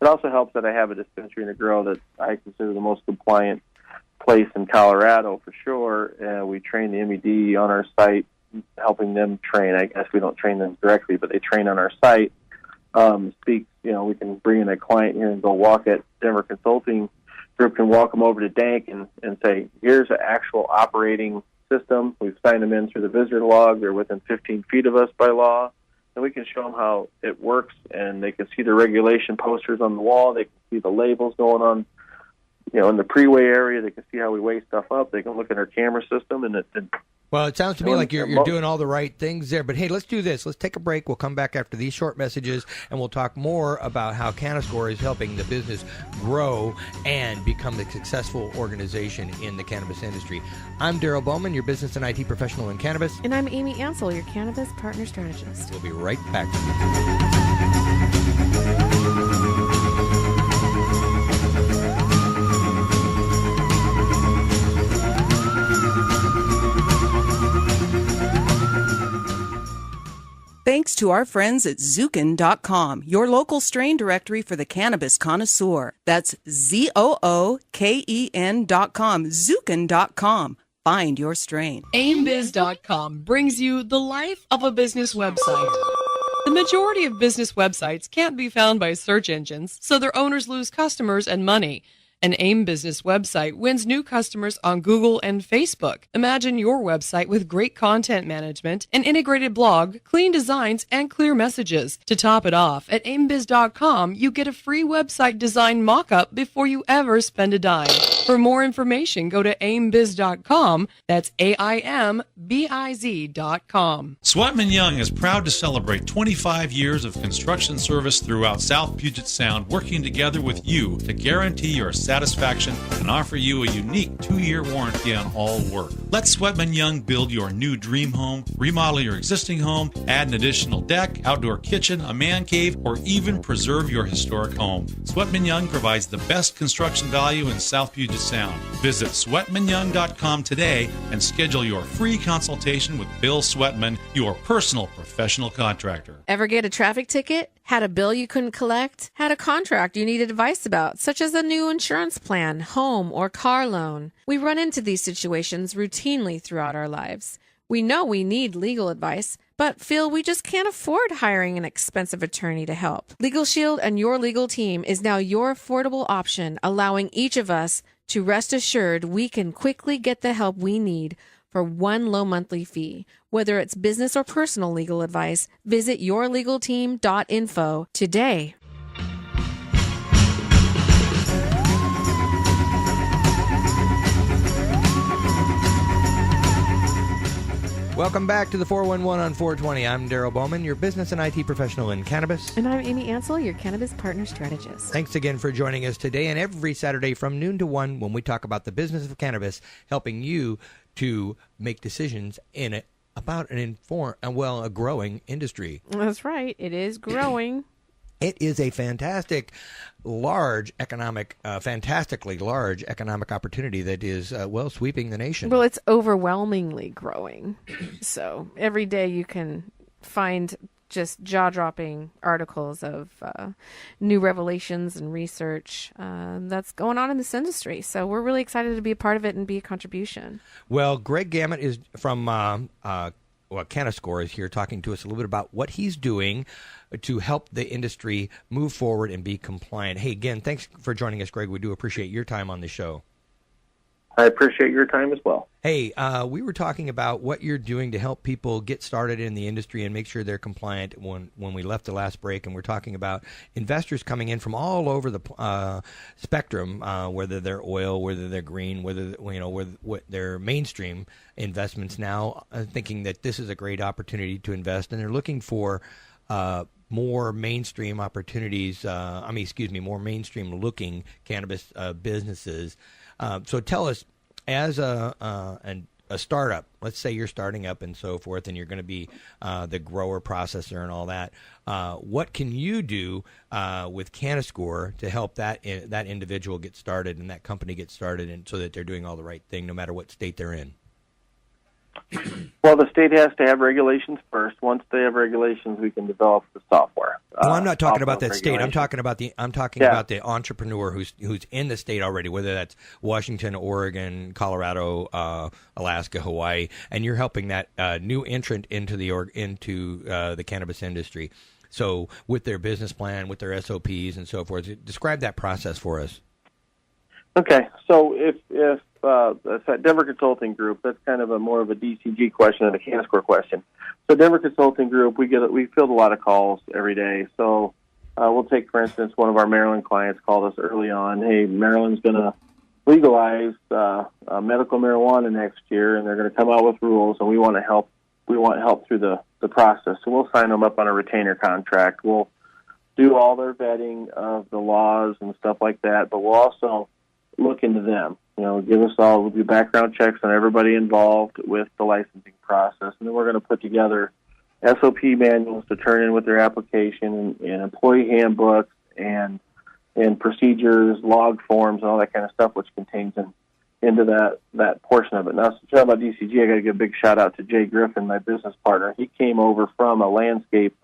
also helps that I have a dispensary in a grow that I consider the most compliant place in Colorado for sure. We train the MED on our site, helping them train. I guess we don't train them directly, but they train on our site. We can bring in a client here and go walk at Denver Consulting Group, can walk them over to Dank and say, here's an actual operating system. We've signed them in through the visitor log. They're within 15 feet of us by law. And we can show them how it works, and they can see the regulation posters on the wall. They can see the labels going on, in the pre-weigh area. They can see how we weigh stuff up. They can look at our camera system, and well, it sounds to me like you're doing all the right things there. But, hey, let's do this. Let's take a break. We'll come back after these short messages, and we'll talk more about how CannaScore is helping the business grow and become the successful organization in the cannabis industry. I'm Daryl Bowman, your business and IT professional in cannabis. And I'm Amy Ansel, your cannabis partner strategist. We'll be right back. Thanks to our friends at Zukin.com, your local strain directory for the cannabis connoisseur. That's ZOOKEN.com, Zukin.com. Find your strain. AimBiz.com brings you the life of a business website. The majority of business websites can't be found by search engines, so their owners lose customers and money. An AIM business website wins new customers on Google and Facebook. Imagine your website with great content management, an integrated blog, clean designs, and clear messages. To top it off, at aimbiz.com, you get a free website design mock-up before you ever spend a dime. For more information, go to aimbiz.com. That's AIMBIZ.com. Sweatman Young is proud to celebrate 25 years of construction service throughout South Puget Sound, working together with you to guarantee your satisfaction and offer you a unique 2-year warranty on all work. Let Sweatman Young build your new dream home, remodel your existing home, add an additional deck, outdoor kitchen, a man cave, or even preserve your historic home. Sweatman Young provides the best construction value in South Puget Sound. Visit sweatmanyoung.com today and schedule your free consultation with Bill Sweatman, your personal professional contractor. Ever get a traffic ticket? Had a bill you couldn't collect? Had a contract you needed advice about, such as a new insurance plan, home, or car loan? We run into these situations routinely throughout our lives. We know we need legal advice, but feel we just can't afford hiring an expensive attorney to help. Legal Shield and your legal team is now your affordable option, allowing each of us to rest assured we can quickly get the help we need for one low monthly fee. Whether it's business or personal legal advice, visit yourlegalteam.info today. Welcome back to the 411 on 420. I'm Daryl Bowman, your business and IT professional in cannabis. And I'm Amy Ansel, your cannabis partner strategist. Thanks again for joining us today and every Saturday from noon to 1 when we talk about the business of cannabis, helping you to make decisions about a growing industry. That's right. It is growing. It is a fantastically large economic opportunity that is, sweeping the nation. Well, it's overwhelmingly growing. So every day you can find just jaw-dropping articles of new revelations and research that's going on in this industry. So we're really excited to be a part of it and be a contribution. Well, Greg Gammett is from CannaScore is here talking to us a little bit about what he's doing to help the industry move forward and be compliant. Hey, again, thanks for joining us, Greg. We do appreciate your time on the show. I appreciate your time as well. Hey, we were talking about what you're doing to help people get started in the industry and make sure they're compliant when we left the last break, and we're talking about investors coming in from all over the spectrum, whether they're oil, whether they're green, whether they're mainstream investments now, thinking that this is a great opportunity to invest, and they're looking for more mainstream opportunities. More mainstream looking cannabis businesses. So tell us, as a startup, let's say you're starting up and so forth, and you're going to be the grower, processor, and all that. What can you do with CannaScore to help that individual get started and that company get started, and so that they're doing all the right thing, no matter what state they're in? Well, the state has to have regulations first. Once they have regulations, we can develop the software. Well, I'm not talking about that state. I'm talking about the entrepreneur who's in the state already, whether that's Washington, Oregon, Colorado, Alaska, Hawaii, and you're helping that new entrant into the cannabis industry. So, with their business plan, with their SOPs, and so forth, describe that process for us. Okay, so if that Denver Consulting Group, that's kind of more of a DCG question than a CannaScore question. So Denver Consulting Group, we field a lot of calls every day. So we'll take, for instance, one of our Maryland clients called us early on. Hey, Maryland's going to legalize medical marijuana next year, and they're going to come out with rules, and we want help. We want help through the process. So we'll sign them up on a retainer contract. We'll do all their vetting of the laws and stuff like that, but we'll also look into them. We'll do background checks on everybody involved with the licensing process, and then we're going to put together SOP manuals to turn in with their application and employee handbooks and procedures, log forms, and all that kind of stuff, which contains into that portion of it. Now, since you're talking about DCG, I got to give a big shout out to Jay Griffin, my business partner. He came over from a landscape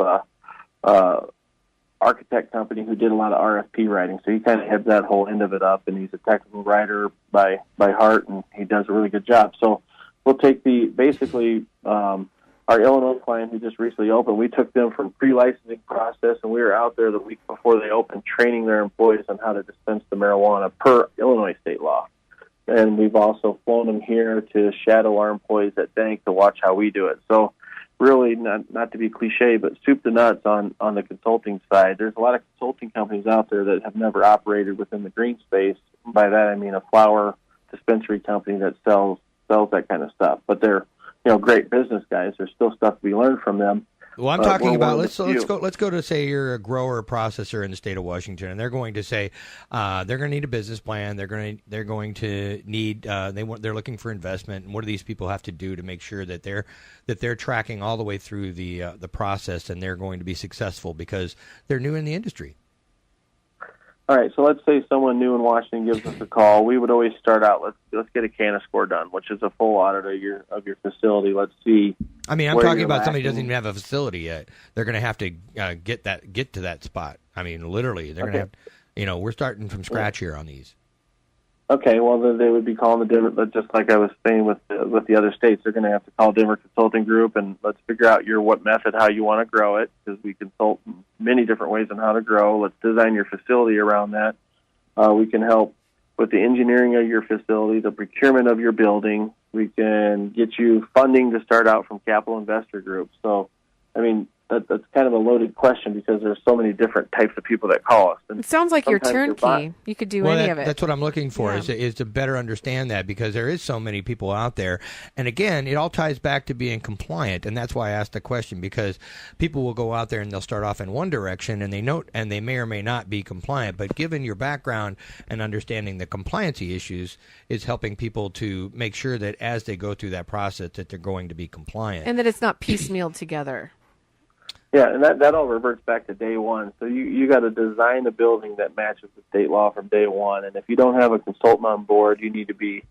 architect company who did a lot of RFP writing, so he kind of heads that whole end of it up, and he's a technical writer by heart, and he does a really good job. So we'll take our Illinois client who just recently opened, we took them from pre-licensing process, and we were out there the week before they opened training their employees on how to dispense the marijuana per Illinois state law. And we've also flown them here to shadow our employees at Dank to watch how we do it. So really, not to be cliche, but soup to nuts on the consulting side. There's a lot of consulting companies out there that have never operated within the green space. By that, I mean a flower dispensary company that sells that kind of stuff. But they're great business guys. There's still stuff to be learned from them. Well, I'm talking about let's go to say you're a grower or processor in the state of Washington, and they're going to say they're going to need a business plan. They're going to need they're looking for investment. And what do these people have to do to make sure that they're tracking all the way through the process, and they're going to be successful because they're new in the industry? All right, so let's say someone new in Washington gives us a call. We would always start out, let's get a CannaScore done, which is a full audit of your facility. Let's see. I mean, I'm talking about somebody who doesn't even have a facility yet. They're going to have to get to that spot. I mean, literally, they're going to have, we're starting from scratch here on these. Okay, well, then they would be calling the Denver, just like I was saying with the other states, they're going to have to call Denver Consulting Group, and let's figure out what method, how you want to grow it, because we consult many different ways on how to grow. Let's design your facility around that. We can help with the engineering of your facility, the procurement of your building. We can get you funding to start out from capital investor groups. So, I mean, that's kind of a loaded question because there's so many different types of people that call us. And it sounds like you're turnkey. You could do any of it. That's what I'm looking for, is to better understand that, because there is so many people out there. And again, it all ties back to being compliant, and that's why I asked the question, because people will go out there and they'll start off in one direction, and they may or may not be compliant. But given your background and understanding the compliancy issues, is helping people to make sure that as they go through that process that they're going to be compliant. And that it's not piecemealed together. Yeah, and that all reverts back to day one. So you got to design a building that matches the state law from day one. And if you don't have a consultant on board, you need to be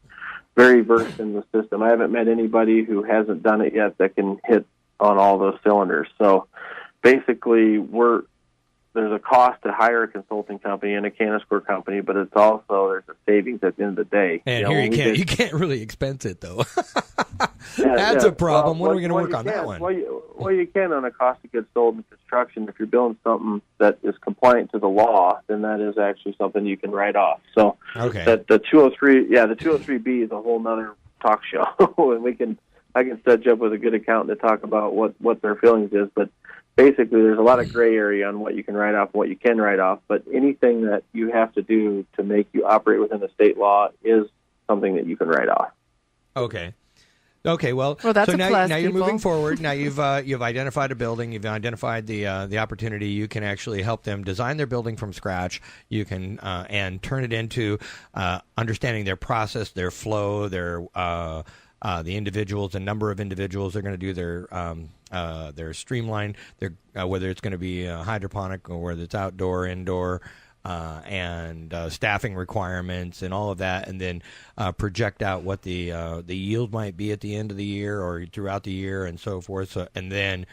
very versed in the system. I haven't met anybody who hasn't done it yet that can hit on all those cylinders. So basically, there's a cost to hire a consulting company and a CannaScore company, but it's also there's a savings at the end of the day. And here you can't really expense it though. That's a problem. When are we going to work on that one? Well, you can on a cost of goods sold in construction. If you're building something that is compliant to the law, then that is actually something you can write off. So the 203B is a whole nother talk show, and I can set you up with a good accountant to talk about what their feelings is, but basically, there's a lot of gray area on what you can write off and what you can write off, but anything that you have to do to make you operate within the state law is something that you can write off. Okay. Well, that's so a plus, now you're people. moving forward. Now you've identified a building. You've identified the opportunity. You can actually help them design their building from scratch. You can and turn it into understanding their process, their flow, their the individuals, the number of individuals they're going to do their streamline, whether it's going to be hydroponic or whether it's outdoor, indoor, and staffing requirements and all of that, and then project out what the yield might be at the end of the year or throughout the year and so forth. So, and then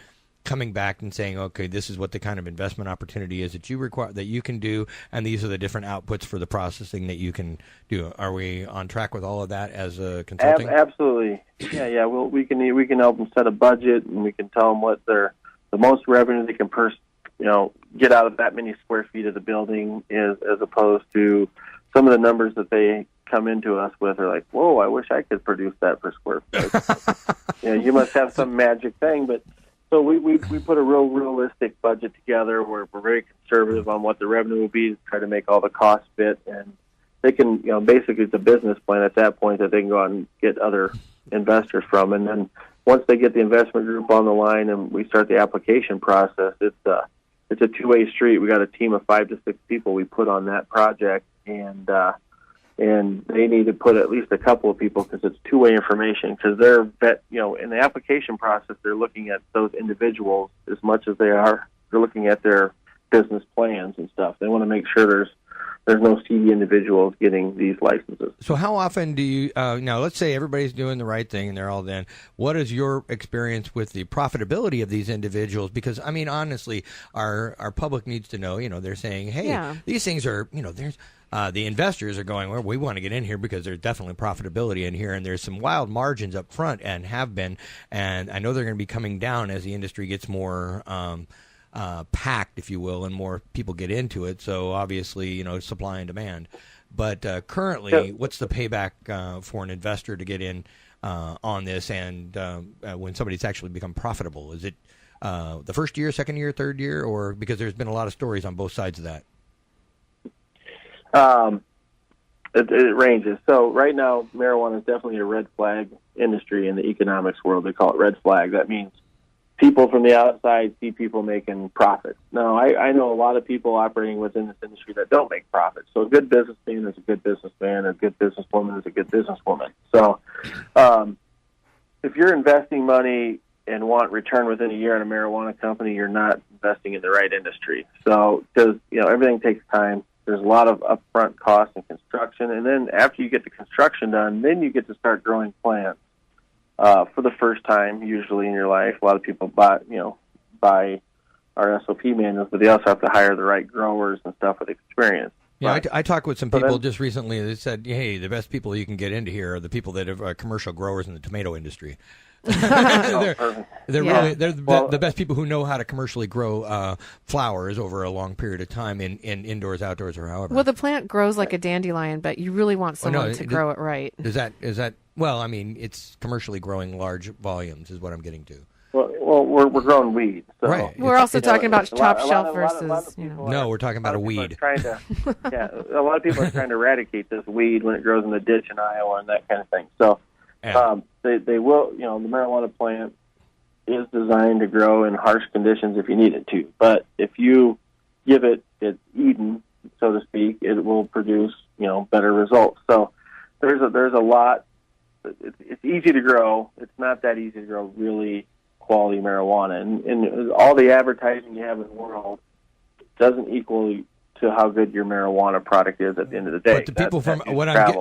coming back and saying, okay, this is what the kind of investment opportunity is that you require, that you can do, and these are the different outputs for the processing that you can do. Are we on track with all of that as a consulting? Absolutely. Yeah. Well, we can help them set a budget, and we can tell them what the most revenue they can get out of that many square feet of the building is, as opposed to some of the numbers that they come into us with are like, whoa, I wish I could produce that per square foot. You must have some magic thing, but. So we put a real realistic budget together where we're very conservative on what the revenue will be to try to make all the costs fit, and they can, basically it's a business plan at that point that they can go out and get other investors from. And then once they get the investment group on the line and we start the application process, it's a two-way street. We got a team of 5 to 6 people we put on that project, and they need to put at least a couple of people because it's two-way information. Because they're in the application process, they're looking at those individuals as much as they're looking at their business plans and stuff. They want to make sure there's no seedy individuals getting these licenses. So how often do you now? Let's say everybody's doing the right thing and they're all then. What is your experience with the profitability of these individuals? Because I mean, honestly, our public needs to know. They're saying, hey, these things are there's. The investors are going, well, we want to get in here because there's definitely profitability in here, and there's some wild margins up front and have been, and I know they're going to be coming down as the industry gets more packed, if you will, and more people get into it. So obviously, supply and demand. But currently, what's the payback for an investor to get in on this, and when somebody's actually become profitable? Is it the first year, second year, third year, or because there's been a lot of stories on both sides of that? It ranges. So right now, marijuana is definitely a red flag industry in the economics world. They call it red flag. That means people from the outside see people making profits. Now, I know a lot of people operating within this industry that don't make profits. So a good businessman is a good businessman, a good businesswoman is a good businesswoman. So if you're investing money and want return within a year in a marijuana company, you're not investing in the right industry. So because everything takes time. There's a lot of upfront costs in construction, and then after you get the construction done, then you get to start growing plants for the first time, usually in your life. A lot of people buy our SOP manuals, but they also have to hire the right growers and stuff with experience. Yeah, I talked with some people just recently that said, hey, the best people you can get into here are the people that are commercial growers in the tomato industry. They're the best people who know how to commercially grow flowers over a long period of time in indoors, outdoors, or however. Well, the plant grows like a dandelion, but you really want someone to grow it right. Is that? Well, I mean, it's commercially growing large volumes, is what I'm getting to. Well, we're growing weeds. So. Right. We're also talking about top shelf versus. No, we're talking about a weed. A lot of people are trying to eradicate this weed when it grows in the ditch in Iowa and that kind of thing. So. They will, the marijuana plant is designed to grow in harsh conditions if you need it to. But if you give it Eden, so to speak, it will produce, better results. So there's a lot. It's easy to grow. It's not that easy to grow really quality marijuana. And all the advertising you have in the world doesn't equal to how good your marijuana product is at the end of the day. But the people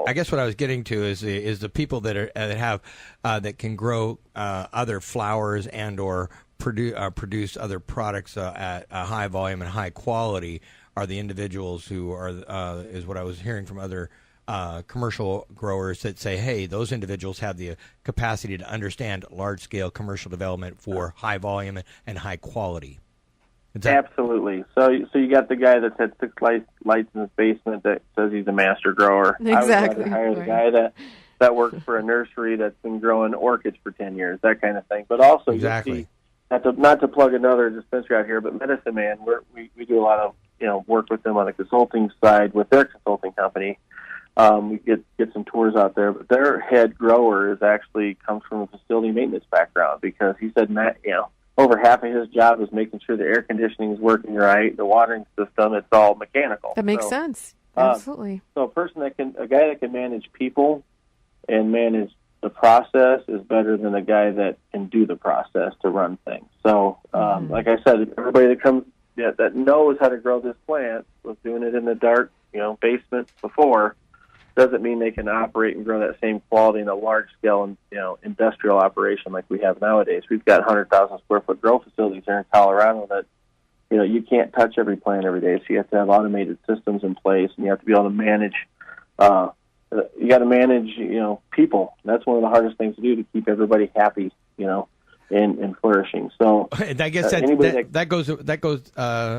I guess what I was getting to is the people that can grow other flowers and or produce other products at a high volume and high quality are the individuals who are is what I was hearing from other commercial growers that say, hey, those individuals have the capacity to understand large-scale commercial development for high volume and high quality. Absolutely. So you got the guy that's had 6 lights in his basement that says he's a master grower. Exactly. I would rather hire the guy that works for a nursery that's been growing orchids for 10 years, that kind of thing. But also, exactly. You see, not to plug another dispensary out here, but Medicine Man, we do a lot of work with them on the consulting side with their consulting company. We get some tours out there, but their head grower comes from a facility maintenance background, because he said, over half of his job is making sure the air conditioning is working right, the watering system, it's all mechanical. That makes sense. Absolutely. So a guy that can manage people and manage the process is better than a guy that can do the process to run things. So, like I said, everybody that comes that knows how to grow this plant was doing it in the dark, basement before, doesn't mean they can operate and grow that same quality in a large-scale, industrial operation like we have nowadays. We've got 100,000 square foot grow facilities here in Colorado that, you can't touch every plant every day. So you have to have automated systems in place, and you have to be able to manage. You got to manage, people. That's one of the hardest things to do, to keep everybody happy, and flourishing. So and I guess that goes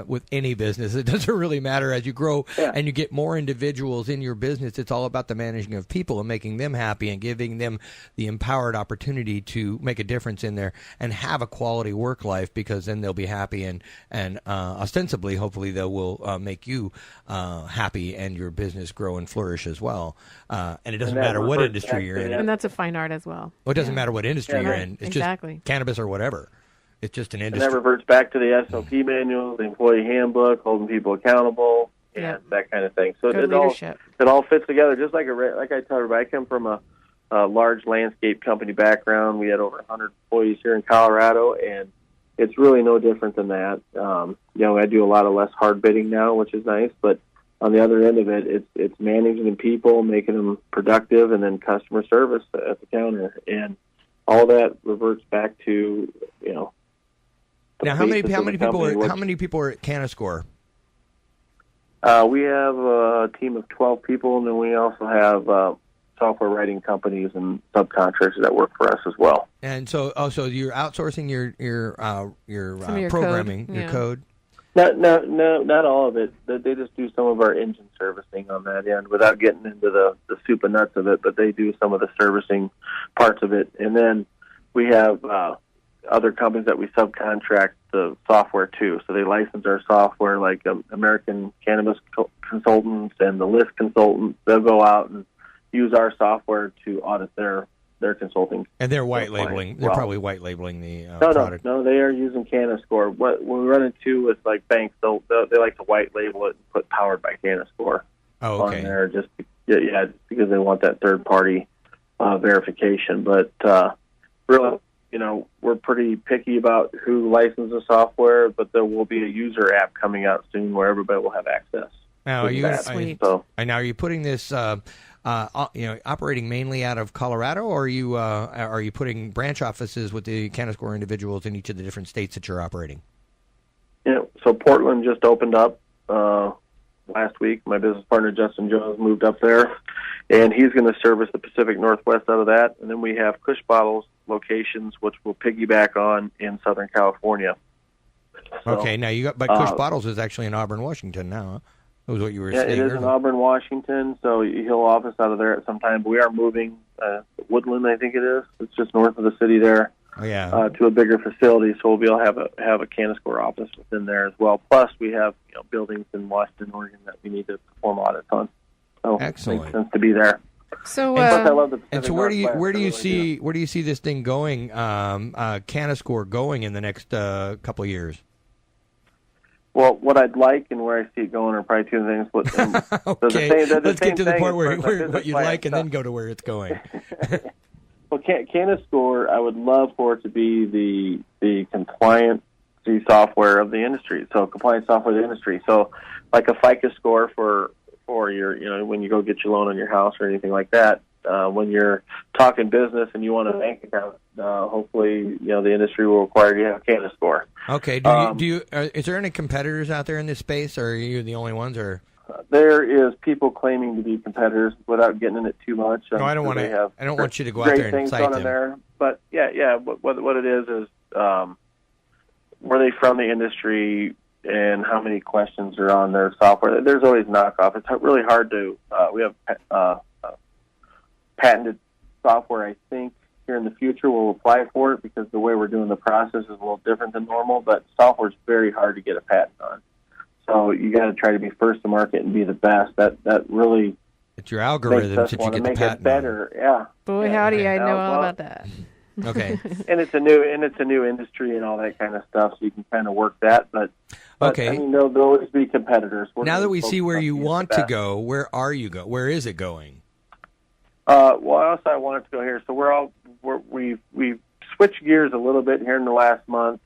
with any business. It doesn't really matter as you grow and you get more individuals in your business. It's all about the managing of people and making them happy and giving them the empowered opportunity to make a difference in there and have a quality work life, because then they'll be happy and ostensibly, hopefully, they will make you happy and your business grow and flourish as well. And it doesn't matter what industry you're in. And that's a fine art as well. Well, it doesn't matter what industry you're in. It's exactly. just cannabis or whatever. It's just an industry. And that reverts back to the SOP manual, the employee handbook, holding people accountable, and that kind of thing. So it all fits together, just like I tell everybody. I come from a large landscape company background. We had over 100 employees here in Colorado, and it's really no different than that. I do a lot of less hard bidding now, which is nice, but on the other end of it, it's managing people, making them productive, and then customer service at the counter. And all that reverts back to, now, how many people are at CannaScore? We have a team of 12 people, and then we also have software writing companies and subcontractors that work for us as well. And so you're outsourcing your programming, your code? Not all of it. They just do some of our engine servicing on that end, without getting into the soup and nuts of it. But they do some of the servicing parts of it, and then we have other companies that we subcontract the software to. So they license our software, like American Cannabis Consultants and the List Consultants. They'll go out and use our software to audit their consulting. And they're white labeling. They're probably white labeling the product. No, they are using CannaScore. When we run into with like banks, they like to white label it and put "Powered by CannaScore" on there, just because they want that third party verification. But really, we're pretty picky about who licenses the software. But there will be a user app coming out soon where everybody will have access. Now, are you putting this? Operating mainly out of Colorado, or are you putting branch offices with the CannaScore individuals in each of the different states that you're operating? So Portland just opened up last week. My business partner Justin Jones moved up there, and he's going to service the Pacific Northwest out of that. And then we have Kush Bottles locations, which will piggyback on in Southern California. So, okay, now Kush Bottles is actually in Auburn, Washington now. Huh? That was what you were saying. It is in Auburn, Washington, so he'll office out of there at some time. But we are moving Woodland, I think it is. It's just north of the city there. Oh, yeah. To a bigger facility, so we'll be able to have a CannaScore office within there as well. Plus, we have buildings in Washington, Oregon that we need to perform audits on. So excellent. It makes sense to be there. So, I love the Pacific and so where do you Northwest. where do you see this thing going? CannaScore going in the next couple of years? Well, what I'd like and where I see it going are probably two things. Okay, let's get to the point where what you like and then go to where it's going. Well, CannaScore, I would love for it to be the compliance software of the industry. So compliance software of the industry. So like a FICO score for your, when you go get your loan on your house or anything like that. When you're talking business and you want a bank account, hopefully, the industry will require you to have a CannaScore. Okay. Is there any competitors out there in this space, or are you the only ones, or? There is people claiming to be competitors without getting in it too much. No, I don't want to. I don't want you to go out there and cite them. There. But yeah. What it is were they from the industry and how many questions are on their software? There's always knockoff. It's really hard to. We have patented software. I think here in the future we'll apply for it because the way we're doing the process is a little different than normal. But software is very hard to get a patent on. So you got to try to be first to market and be the best. That really. It's your algorithms that you get the patent better. On. Yeah. Boy, howdy, I know all about that. Okay. and it's a new industry and all that kind of stuff, so you can kind of work that. But okay. I mean, there'll always be competitors. Now that we see where you want to go, where are you go? Where is it going? Well, also I wanted to go here. So we've switched gears a little bit here in the last month.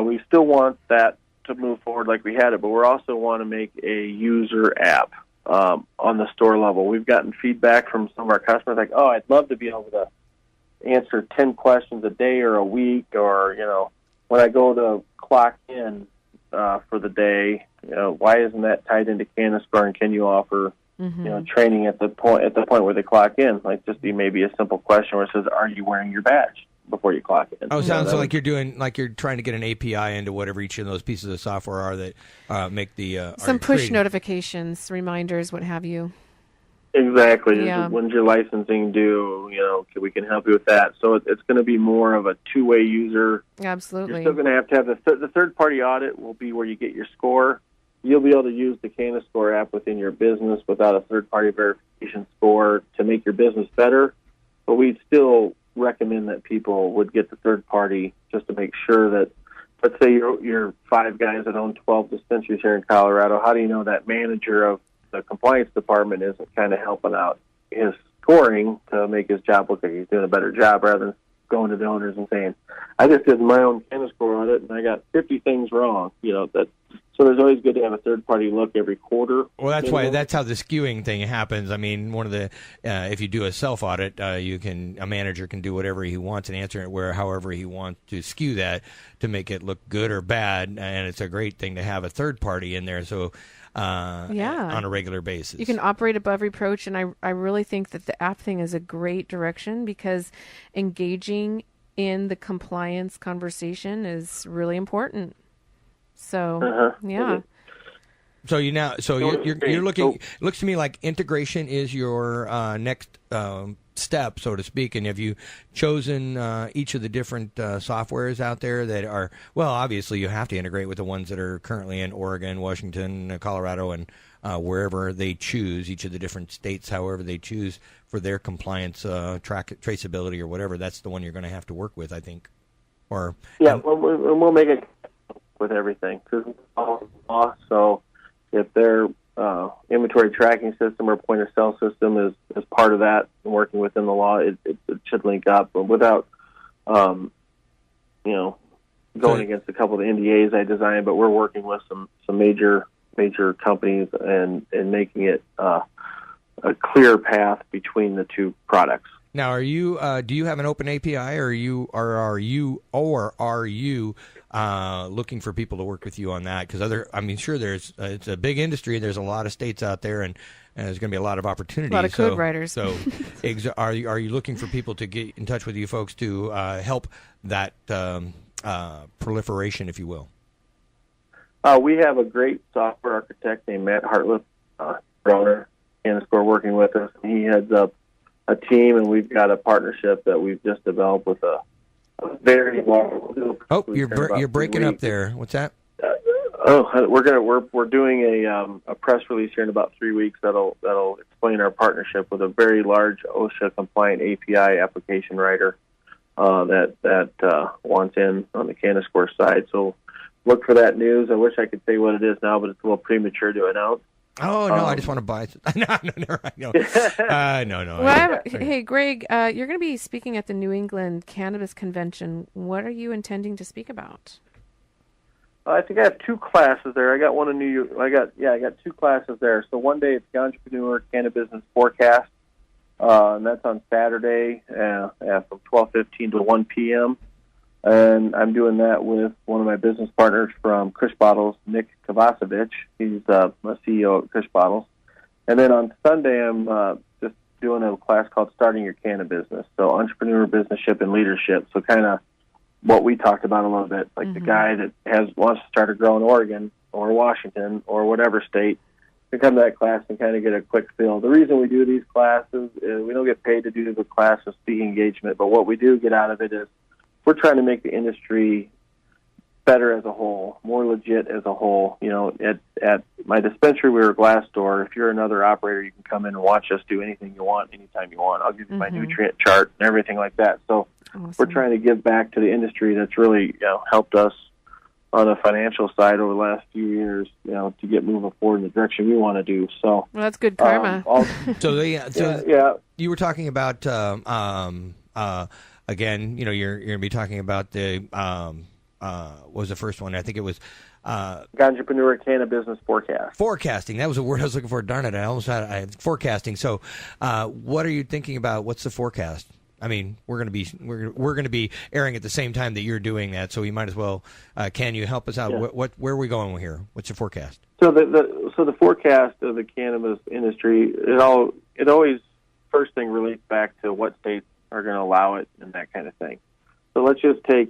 We still want that to move forward like we had it, but we also want to make a user app on the store level. We've gotten feedback from some of our customers like, oh, I'd love to be able to answer 10 questions a day or a week, or, when I go to clock in for the day, why isn't that tied into CannaScore, and can you offer, training at the point where they clock in? Like just be maybe a simple question where it says, are you wearing your badge before you clock in? Oh, sounds like you're trying to get an API into whatever each of those pieces of software are that make the some push notifications, reminders, what have you. Exactly. Yeah. When's your licensing due? We can help you with that. So it's going to be more of a two-way user. Absolutely. You're still going to have the third-party audit will be where you get your score. You'll be able to use the CannaScore app within your business without a third-party verification score to make your business better. But we still recommend that people would get the third-party just to make sure that, let's say you're 5 guys that own 12 dispensaries here in Colorado. How do you know that manager of the compliance department isn't kind of helping out his scoring to make his job look like he's doing a better job, rather than going to the owners and saying, I just did my own CannaScore audit and I got 50 things wrong. So there's always good to have a third-party look every quarter. Well, that's how the skewing thing happens. I mean, one of the if you do a self-audit, a manager can do whatever he wants and answer it however he wants to skew that to make it look good or bad. And it's a great thing to have a third party in there. So. On a regular basis. You can operate above reproach, and I really think that the app thing is a great direction because engaging in the compliance conversation is really important. So, yeah. So you're looking. It looks to me like integration is your next step, so to speak. And have you chosen each of the different softwares out there that are? Well, obviously you have to integrate with the ones that are currently in Oregon, Washington, Colorado, and wherever they choose. Each of the different states, however they choose for their compliance traceability or whatever. That's the one you're going to have to work with, I think. We'll make it with everything because it's all law. So if their inventory tracking system or point of sale system is part of that and working within the law, it should link up. But without, going against a couple of the NDAs I designed, but we're working with some major companies and making it a clear path between the two products. Now, are you? Do you have an open API, or are you looking for people to work with you on that? Because it's a big industry. There's a lot of states out there, and there's going to be a lot of opportunities. A lot of code writers. So, are you looking for people to get in touch with you folks to help that proliferation, if you will? We have a great software architect named Matt Hartlip, owner, CannaScore, working with us. He heads up a team, and we've got a partnership that we've just developed with a very long. Oh, you're breaking up there. What's that? We're doing a press release here in about 3 weeks that'll explain our partnership with a very large OSHA compliant API application writer that wants in on the CannaScore side. So look for that news. I wish I could say what it is now, but it's a little premature to announce. Oh, no, I just want to buy some. No. No. Well, hey, Greg, you're going to be speaking at the New England Cannabis Convention. What are you intending to speak about? I think I have 2 classes there. I got one in New York. I got 2 classes there. So one day it's the Entrepreneur Cannabis Forecast, and that's on Saturday from 12:15 to 1 p.m. And I'm doing that with one of my business partners from Kush Bottles, Nick Kovacevic. He's a CEO at Kush Bottles. And then on Sunday, I'm just doing a class called Starting Your Cannabis Business. So entrepreneur, businessship, and leadership. So kind of what we talked about a little bit, like the guy that wants to start a grow in Oregon or Washington or whatever state, to come to that class and kind of get a quick feel. The reason we do these classes is we don't get paid to do the class of speaking engagement, but what we do get out of it is we're trying to make the industry better as a whole, more legit as a whole. You know, at my dispensary, we're a glass door. If you're another operator, you can come in and watch us do anything you want, anytime you want. I'll give you my nutrient chart and everything like that. So we're trying to give back to the industry that's really helped us on the financial side over the last few years, to get moving forward in the direction we want to do. So well, that's good karma. You were talking about again, you're going to be talking about the what was the first one? I think it was Entrepreneur Cannabis Business Forecast. Forecasting. That was a word I was looking for. Darn it! I almost had forecasting. So, what are you thinking about? What's the forecast? I mean, we're going to be airing at the same time that you're doing that, so we might as well. Can you help us out? Yeah. Where are we going here? What's your forecast? So the forecast of the cannabis industry, it always first thing relates back to what states are going to allow it and that kind of thing. So let's just say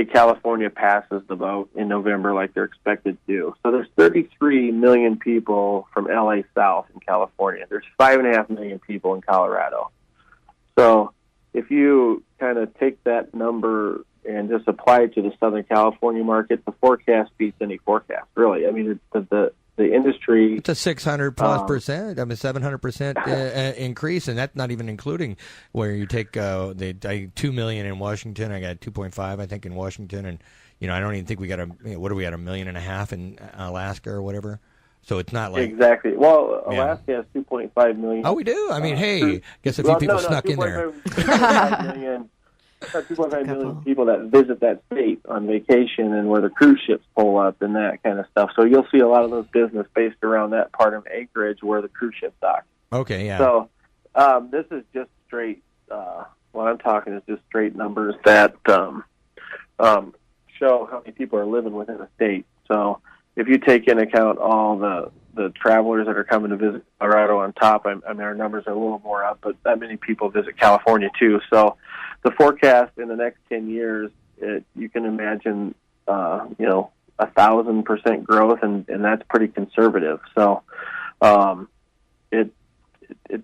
California passes the vote in November like they're expected to do. So there's 33 million people from LA South in California. There's 5.5 million people in Colorado. So if you kind of take that number and just apply it to the Southern California market, the forecast beats any forecast, really. I mean, the industry... It's a 600+%, 700% increase, and that's not even including where you take 2 million in Washington. I got 2.5, I think, in Washington, and I don't even think we got what are we at, 1.5 million in Alaska or whatever. So it's not like... Exactly. Well, Alaska has 2.5 million. Oh, we do? I mean, hey, guess a few people snuck in there. 2.5 million people that visit that state on vacation and where the cruise ships pull up and that kind of stuff. So you'll see a lot of those business based around that part of Anchorage where the cruise ships dock. Okay, yeah. So this is just straight... what I'm talking is just straight numbers that show how many people are living within a state. So... if you take into account all the travelers that are coming to visit Colorado on top, I mean, our numbers are a little more up, but that many people visit California too. So the forecast in the next 10 years, you can imagine, 1,000% growth, and that's pretty conservative. So it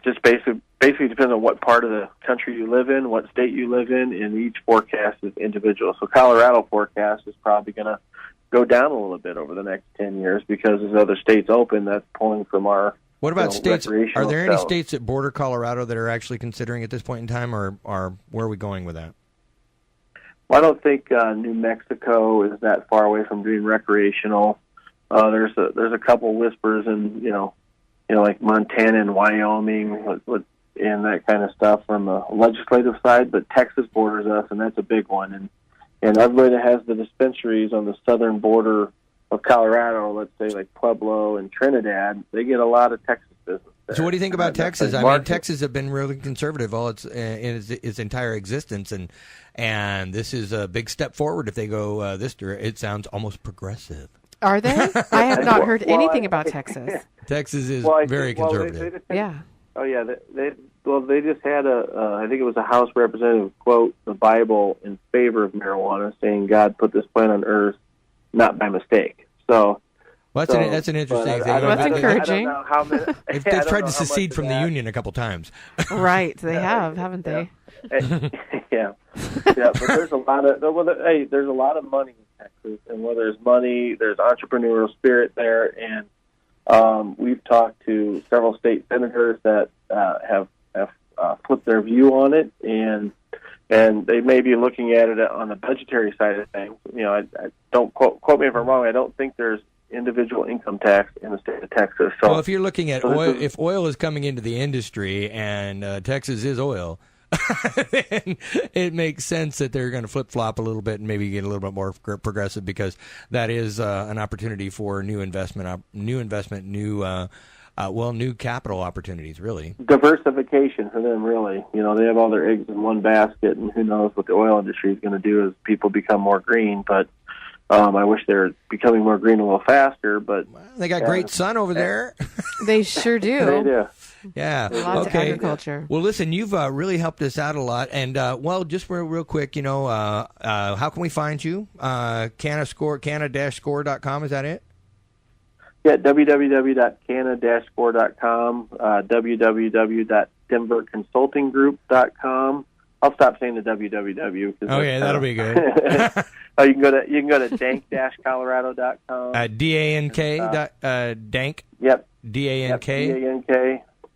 just basically depends on what part of the country you live in, what state you live in, and each forecast is individual. So Colorado forecast is probably going to go down a little bit over the next 10 years because as other states open, that's pulling from our... What about states? Are there any states that border Colorado that are actually considering at this point in time, or where are we going with that? Well, I don't think New Mexico is that far away from being recreational. There's a couple whispers in like Montana and Wyoming and that kind of stuff from the legislative side, but Texas borders us, and that's a big one. And everybody that has the dispensaries on the southern border of Colorado, let's say like Pueblo and Trinidad, they get a lot of Texas business there. So what do you think about Texas? I mean, Texas have been really conservative all its entire existence, and this is a big step forward if they go this direction. It sounds almost progressive. Are they? I have not heard anything about Texas. Texas is very conservative. Oh, yeah. They just had I think it was a House representative quote the Bible in favor of marijuana, saying God put this plant on earth not by mistake. So that's an interesting thing. That's encouraging. They've tried to secede from the Union a couple times. Right, they have, haven't they? Yeah. But there's a lot of there's a lot of money in Texas, and where there's money, there's entrepreneurial spirit there, and we've talked to several state senators that have flipped their view on it, and they may be looking at it on the budgetary side of things. I don't quote me if I'm wrong. I don't think there's individual income tax in the state of Texas. So, well, if you're looking at oil, if oil is coming into the industry and Texas is oil, then it makes sense that they're going to flip-flop a little bit and maybe get a little bit more progressive, because that is an opportunity for new capital opportunities, really. Diversification for them, really. You know, they have all their eggs in one basket, and who knows what the oil industry is going to do as people become more green. But I wish they were becoming more green a little faster. But they got great sun over there. They sure do. They do. Yeah. Lots of agriculture. Well, listen, you've really helped us out a lot. And, just real quick, how can we find you? CannaScore, Canna-Score.com, is that it? Yeah, www.canna-score.com, www.denverconsultinggroup.com. I'll stop saying the www. Oh, yeah, that'll be good. You can go to dank-colorado.com. DANK, dank? Yep. DANK?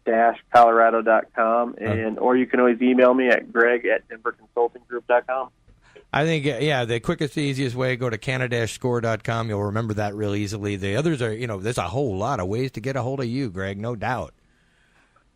DANK-colorado.com. Or you can always email me at greg@denverconsultinggroup.com. I think, the quickest, easiest way, go to Canna-Score.com. You'll remember that real easily. The others are, there's a whole lot of ways to get a hold of you, Greg, no doubt.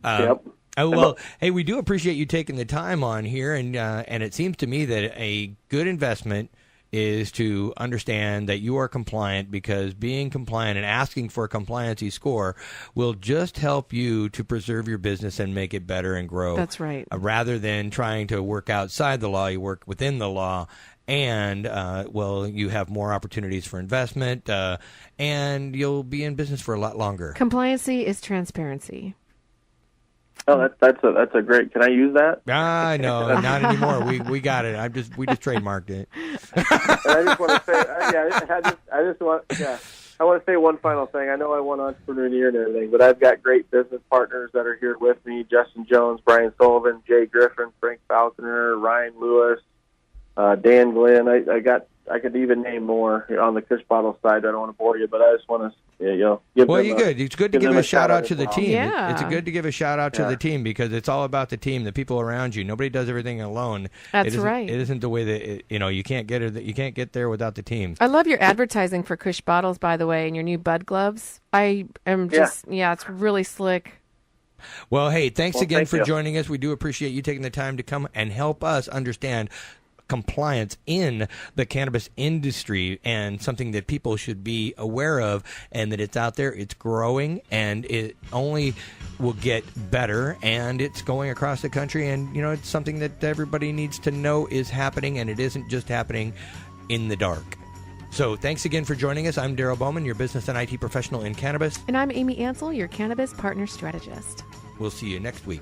Yep. Well, hey, we do appreciate you taking the time on here, and it seems to me that a good investment is to understand that you are compliant, because being compliant and asking for a compliancy score will just help you to preserve your business and make it better and grow. That's right. Rather than trying to work outside the law, you work within the law, and, you have more opportunities for investment, and you'll be in business for a lot longer. Compliancy is transparency. Oh, that's a great. Can I use that? No, not anymore. We got it. We just trademarked it. I just want to say, I want to say one final thing. I know I want entrepreneur and everything, but I've got great business partners that are here with me: Justin Jones, Brian Sullivan, Jay Griffin, Frank Falconer, Ryan Lewis, Dan Glenn. I could even name more on the Kush Bottle side. I don't want to bore you, but I just want to, give well, them you're good. It's good to give a shout out to the team. Yeah. It's good to give a shout out to the team, because it's all about the team, the people around you. Nobody does everything alone. That's right. It isn't the way that you can't get there without the team. I love your advertising for Kush Bottles, by the way, and your new Bud gloves. I am just it's really slick. Well, hey, thanks again for you. joining us. We do appreciate you taking the time to come and help us understand compliance in the cannabis industry, and something that people should be aware of, and that it's out there, it's growing, and it only will get better, and it's going across the country, and it's something that everybody needs to know is happening, and it isn't just happening in the dark. So thanks again for joining us. I'm Daryl Bowman, your business and IT professional in cannabis. And I'm Amy Ansel, your cannabis partner strategist. We'll see you next week.